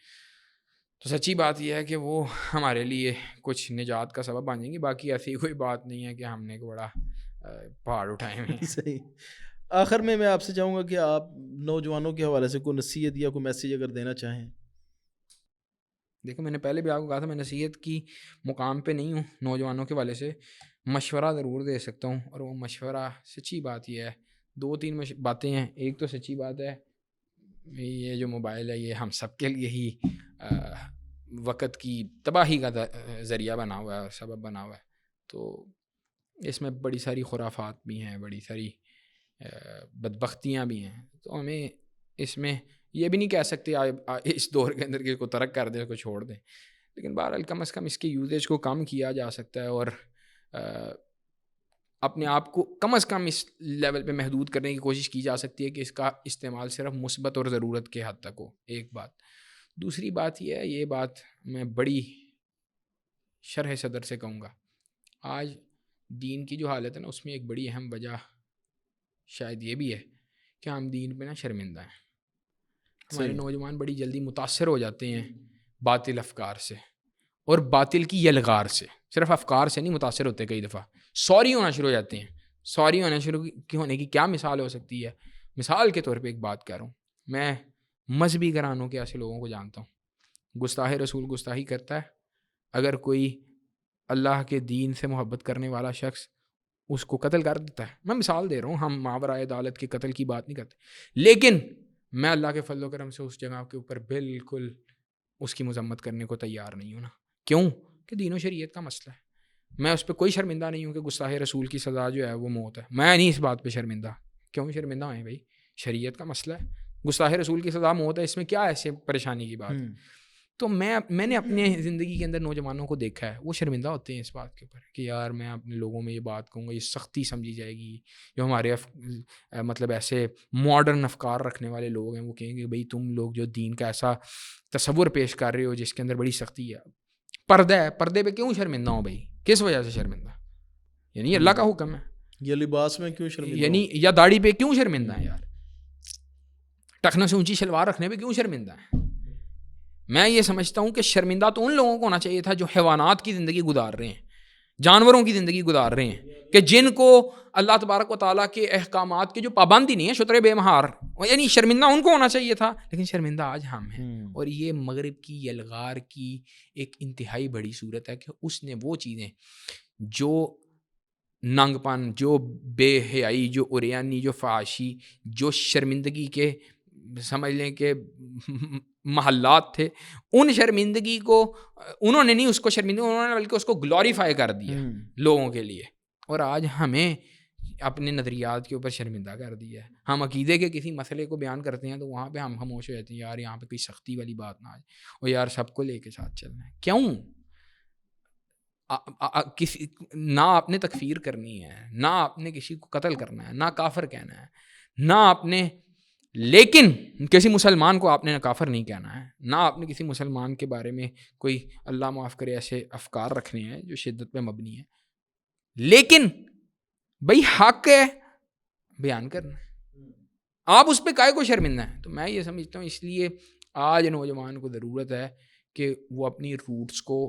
تو سچی بات یہ ہے کہ وہ ہمارے لیے کچھ نجات کا سبب بن جائیں گی, باقی ایسی کوئی بات نہیں ہے کہ ہم نے کوئی بڑا پہاڑ اٹھائے ہوئے ہیں. صحیح. آخر میں آپ سے چاہوں گا کہ آپ نوجوانوں کے حوالے سے کوئی نصیحت یا کوئی میسیج اگر دینا چاہیں. دیکھو میں نے پہلے بھی آپ کو کہا تھا میں نصیحت کی مقام پہ نہیں ہوں, نوجوانوں کے والے سے مشورہ ضرور دے سکتا ہوں, اور وہ مشورہ سچی بات یہ ہے, 2-3 باتیں ہیں. ایک تو سچی بات ہے یہ جو موبائل ہے یہ ہم سب کے لیے ہی وقت کی تباہی کا ذریعہ بنا ہوا ہے, سبب بنا ہوا ہے. تو اس میں بڑی ساری خرافات بھی ہیں, بڑی ساری بدبختیاں بھی ہیں. تو ہمیں اس میں یہ بھی نہیں کہہ سکتے اس دور کے اندر کہ کو ترک کر دیں, کو چھوڑ دیں, لیکن بہرحال کم از کم اس کے یوزیج کو کم کیا جا سکتا ہے, اور اپنے آپ کو کم از کم اس لیول پہ محدود کرنے کی کوشش کی جا سکتی ہے کہ اس کا استعمال صرف مثبت اور ضرورت کے حد تک ہو. ایک بات. دوسری بات یہ ہے, یہ بات میں بڑی شرح صدر سے کہوں گا, آج دین کی جو حالت ہے نا اس میں ایک بڑی اہم وجہ شاید یہ بھی ہے کہ ہم دین پہ نا شرمندہ ہیں. ہمارے نوجوان بڑی جلدی متاثر ہو جاتے ہیں باطل افکار سے اور باطل کی یلغار سے. صرف افکار سے نہیں متاثر ہوتے, کئی دفعہ سوری ہونا شروع ہو جاتے ہیں. سوری ہونا شروع ہونے کی کیا مثال ہو سکتی ہے؟ مثال کے طور پہ ایک بات کہہ رہا ہوں, میں مذہبی گھرانوں کے ایسے لوگوں کو جانتا ہوں, گستاخ رسول گستاخی کرتا ہے, اگر کوئی اللہ کے دین سے محبت کرنے والا شخص اس کو قتل کر دیتا ہے. میں مثال دے رہا ہوں, ہم ماورائے عدالت کے قتل کی بات نہیں کرتے, لیکن میں اللہ کے فضل و کرم سے اس جگہ کے اوپر بالکل اس کی مذمت کرنے کو تیار نہیں ہوں نا. کیوں؟ کہ دین و شریعت کا مسئلہ ہے. میں اس پہ کوئی شرمندہ نہیں ہوں کہ گستاخ رسول کی سزا جو ہے وہ موت ہے. میں نہیں اس بات پہ شرمندہ. کیوں شرمندہ ہوئے بھائی؟ شریعت کا مسئلہ ہے, گستاخ رسول کی سزا موت ہے, اس میں کیا ایسے پریشانی کی بات ہے؟ تو میں نے اپنے زندگی کے اندر نوجوانوں کو دیکھا ہے, وہ شرمندہ ہوتے ہیں اس بات کے اوپر کہ یار میں اپنے لوگوں میں یہ بات کہوں گا, یہ سختی سمجھی جائے گی. جو ہمارے مطلب ایسے ماڈرن افکار رکھنے والے لوگ ہیں وہ کہیں گے بھائی تم لوگ جو دین کا ایسا تصور پیش کر رہے ہو جس کے اندر بڑی سختی ہے. پردہ ہے, پردے پہ کیوں شرمندہ ہوں بھائی؟ کس وجہ سے شرمندہ؟ یعنی اللہ کا حکم ہے, یہ لباس میں کیوں شرمندہ, یعنی یا داڑھی پہ کیوں شرمندہ ہے یار؟ ٹخنے سے اونچی شلوار رکھنے پہ کیوں شرمندہ ہے؟ میں یہ سمجھتا ہوں کہ شرمندہ تو ان لوگوں کو ہونا چاہیے تھا جو حیوانات کی زندگی گزار رہے ہیں, جانوروں کی زندگی گزار رہے ہیں, کہ جن کو اللہ تبارک و تعالیٰ کے احکامات کے جو پابندی نہیں ہے, شتر بے مہار, یعنی شرمندہ ان کو ہونا چاہیے تھا, لیکن شرمندہ آج ہم ہیں. اور یہ مغرب کی یلغار کی ایک انتہائی بڑی صورت ہے کہ اس نے وہ چیزیں جو ننگ پن, جو بے حیائی, جو عریانی, جو فحاشی, جو شرمندگی کے سمجھ لیں کہ محلات تھے, ان شرمندگی کو انہوں نے نہیں اس کو شرمندگی, انہوں نے بلکہ اس کو گلوریفائی کر دیا لوگوں کے لیے. اور آج ہمیں اپنے نظریات کے اوپر شرمندہ کر دیا ہے. ہم عقیدے کے کسی مسئلے کو بیان کرتے ہیں تو وہاں پہ ہم خاموش ہو جاتے ہیں, یار یہاں پہ کوئی سختی والی بات نہ آئے, اور یار سب کو لے کے ساتھ چلنا ہے. کیوں؟ کسی نہ آپ نے تکفیر کرنی ہے, نہ آپ نے کسی کو قتل کرنا ہے, نہ کافر کہنا ہے, نہ آپ نے, لیکن کسی مسلمان کو آپ نے کافر نہیں کہنا ہے, نہ آپ نے کسی مسلمان کے بارے میں کوئی اللہ معاف کرے ایسے افکار رکھنے ہیں جو شدت پہ مبنی ہے, لیکن بھائی حق ہے بیان کرنا ہے, آپ اس پہ کائے کو شرمندہ ہیں. تو میں یہ سمجھتا ہوں اس لیے آج نوجوان کو ضرورت ہے کہ وہ اپنی روٹس کو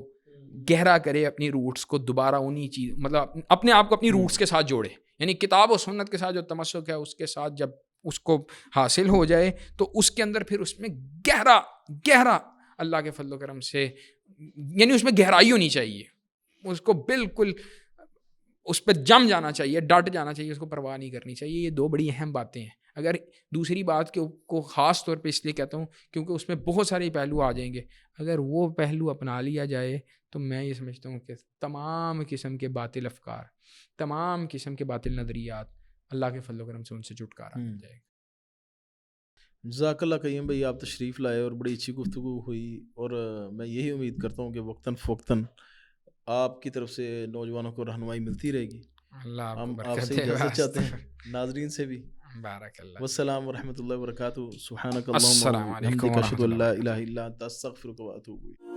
گہرا کرے, اپنی روٹس کو دوبارہ انہی چیز, مطلب اپنے آپ کو اپنی روٹس کے ساتھ جوڑے, یعنی کتاب و سنت کے ساتھ جو تمسک ہے اس کے ساتھ جب اس کو حاصل ہو جائے تو اس کے اندر پھر اس میں گہرا اللہ کے فضل و کرم سے, یعنی اس میں گہرائی ہونی چاہیے, اس کو بالکل اس پہ جم جانا چاہیے, ڈٹ جانا چاہیے, اس کو پرواہ نہیں کرنی چاہیے. یہ دو بڑی اہم باتیں ہیں. اگر دوسری بات کو خاص طور پہ اس لیے کہتا ہوں کیونکہ اس میں بہت سارے پہلو آ جائیں گے, اگر وہ پہلو اپنا لیا جائے تو میں یہ سمجھتا ہوں کہ تمام قسم کے باطل افکار, تمام قسم کے باطل نظریات اللہ کے فضل و کرم سے ان سے چھٹکارا مل جائے گا. جزاک اللہ قیم بھائی، آپ تشریف لائے اور بڑی اچھی گفتگو ہوئی، اور میں یہی امید کرتا ہوں کہ وقتاً فوقتاً آپ کی طرف سے نوجوانوں کو رہنمائی ملتی رہے گی. اللہ آپ کو ہم آپ برکت سے دے اجازت چاہتے ہیں، واسطہ. ناظرین سے بھی. بارک اللہ. والسلام ورحمۃ اللہ وبرکاتہ. سبحانک اللہم السلام علیکم وبحمدک، اشہد ورحمۃ ان اللہ لا وبرکاتہ. الہ الا انت، استغفرک واتوب الیک.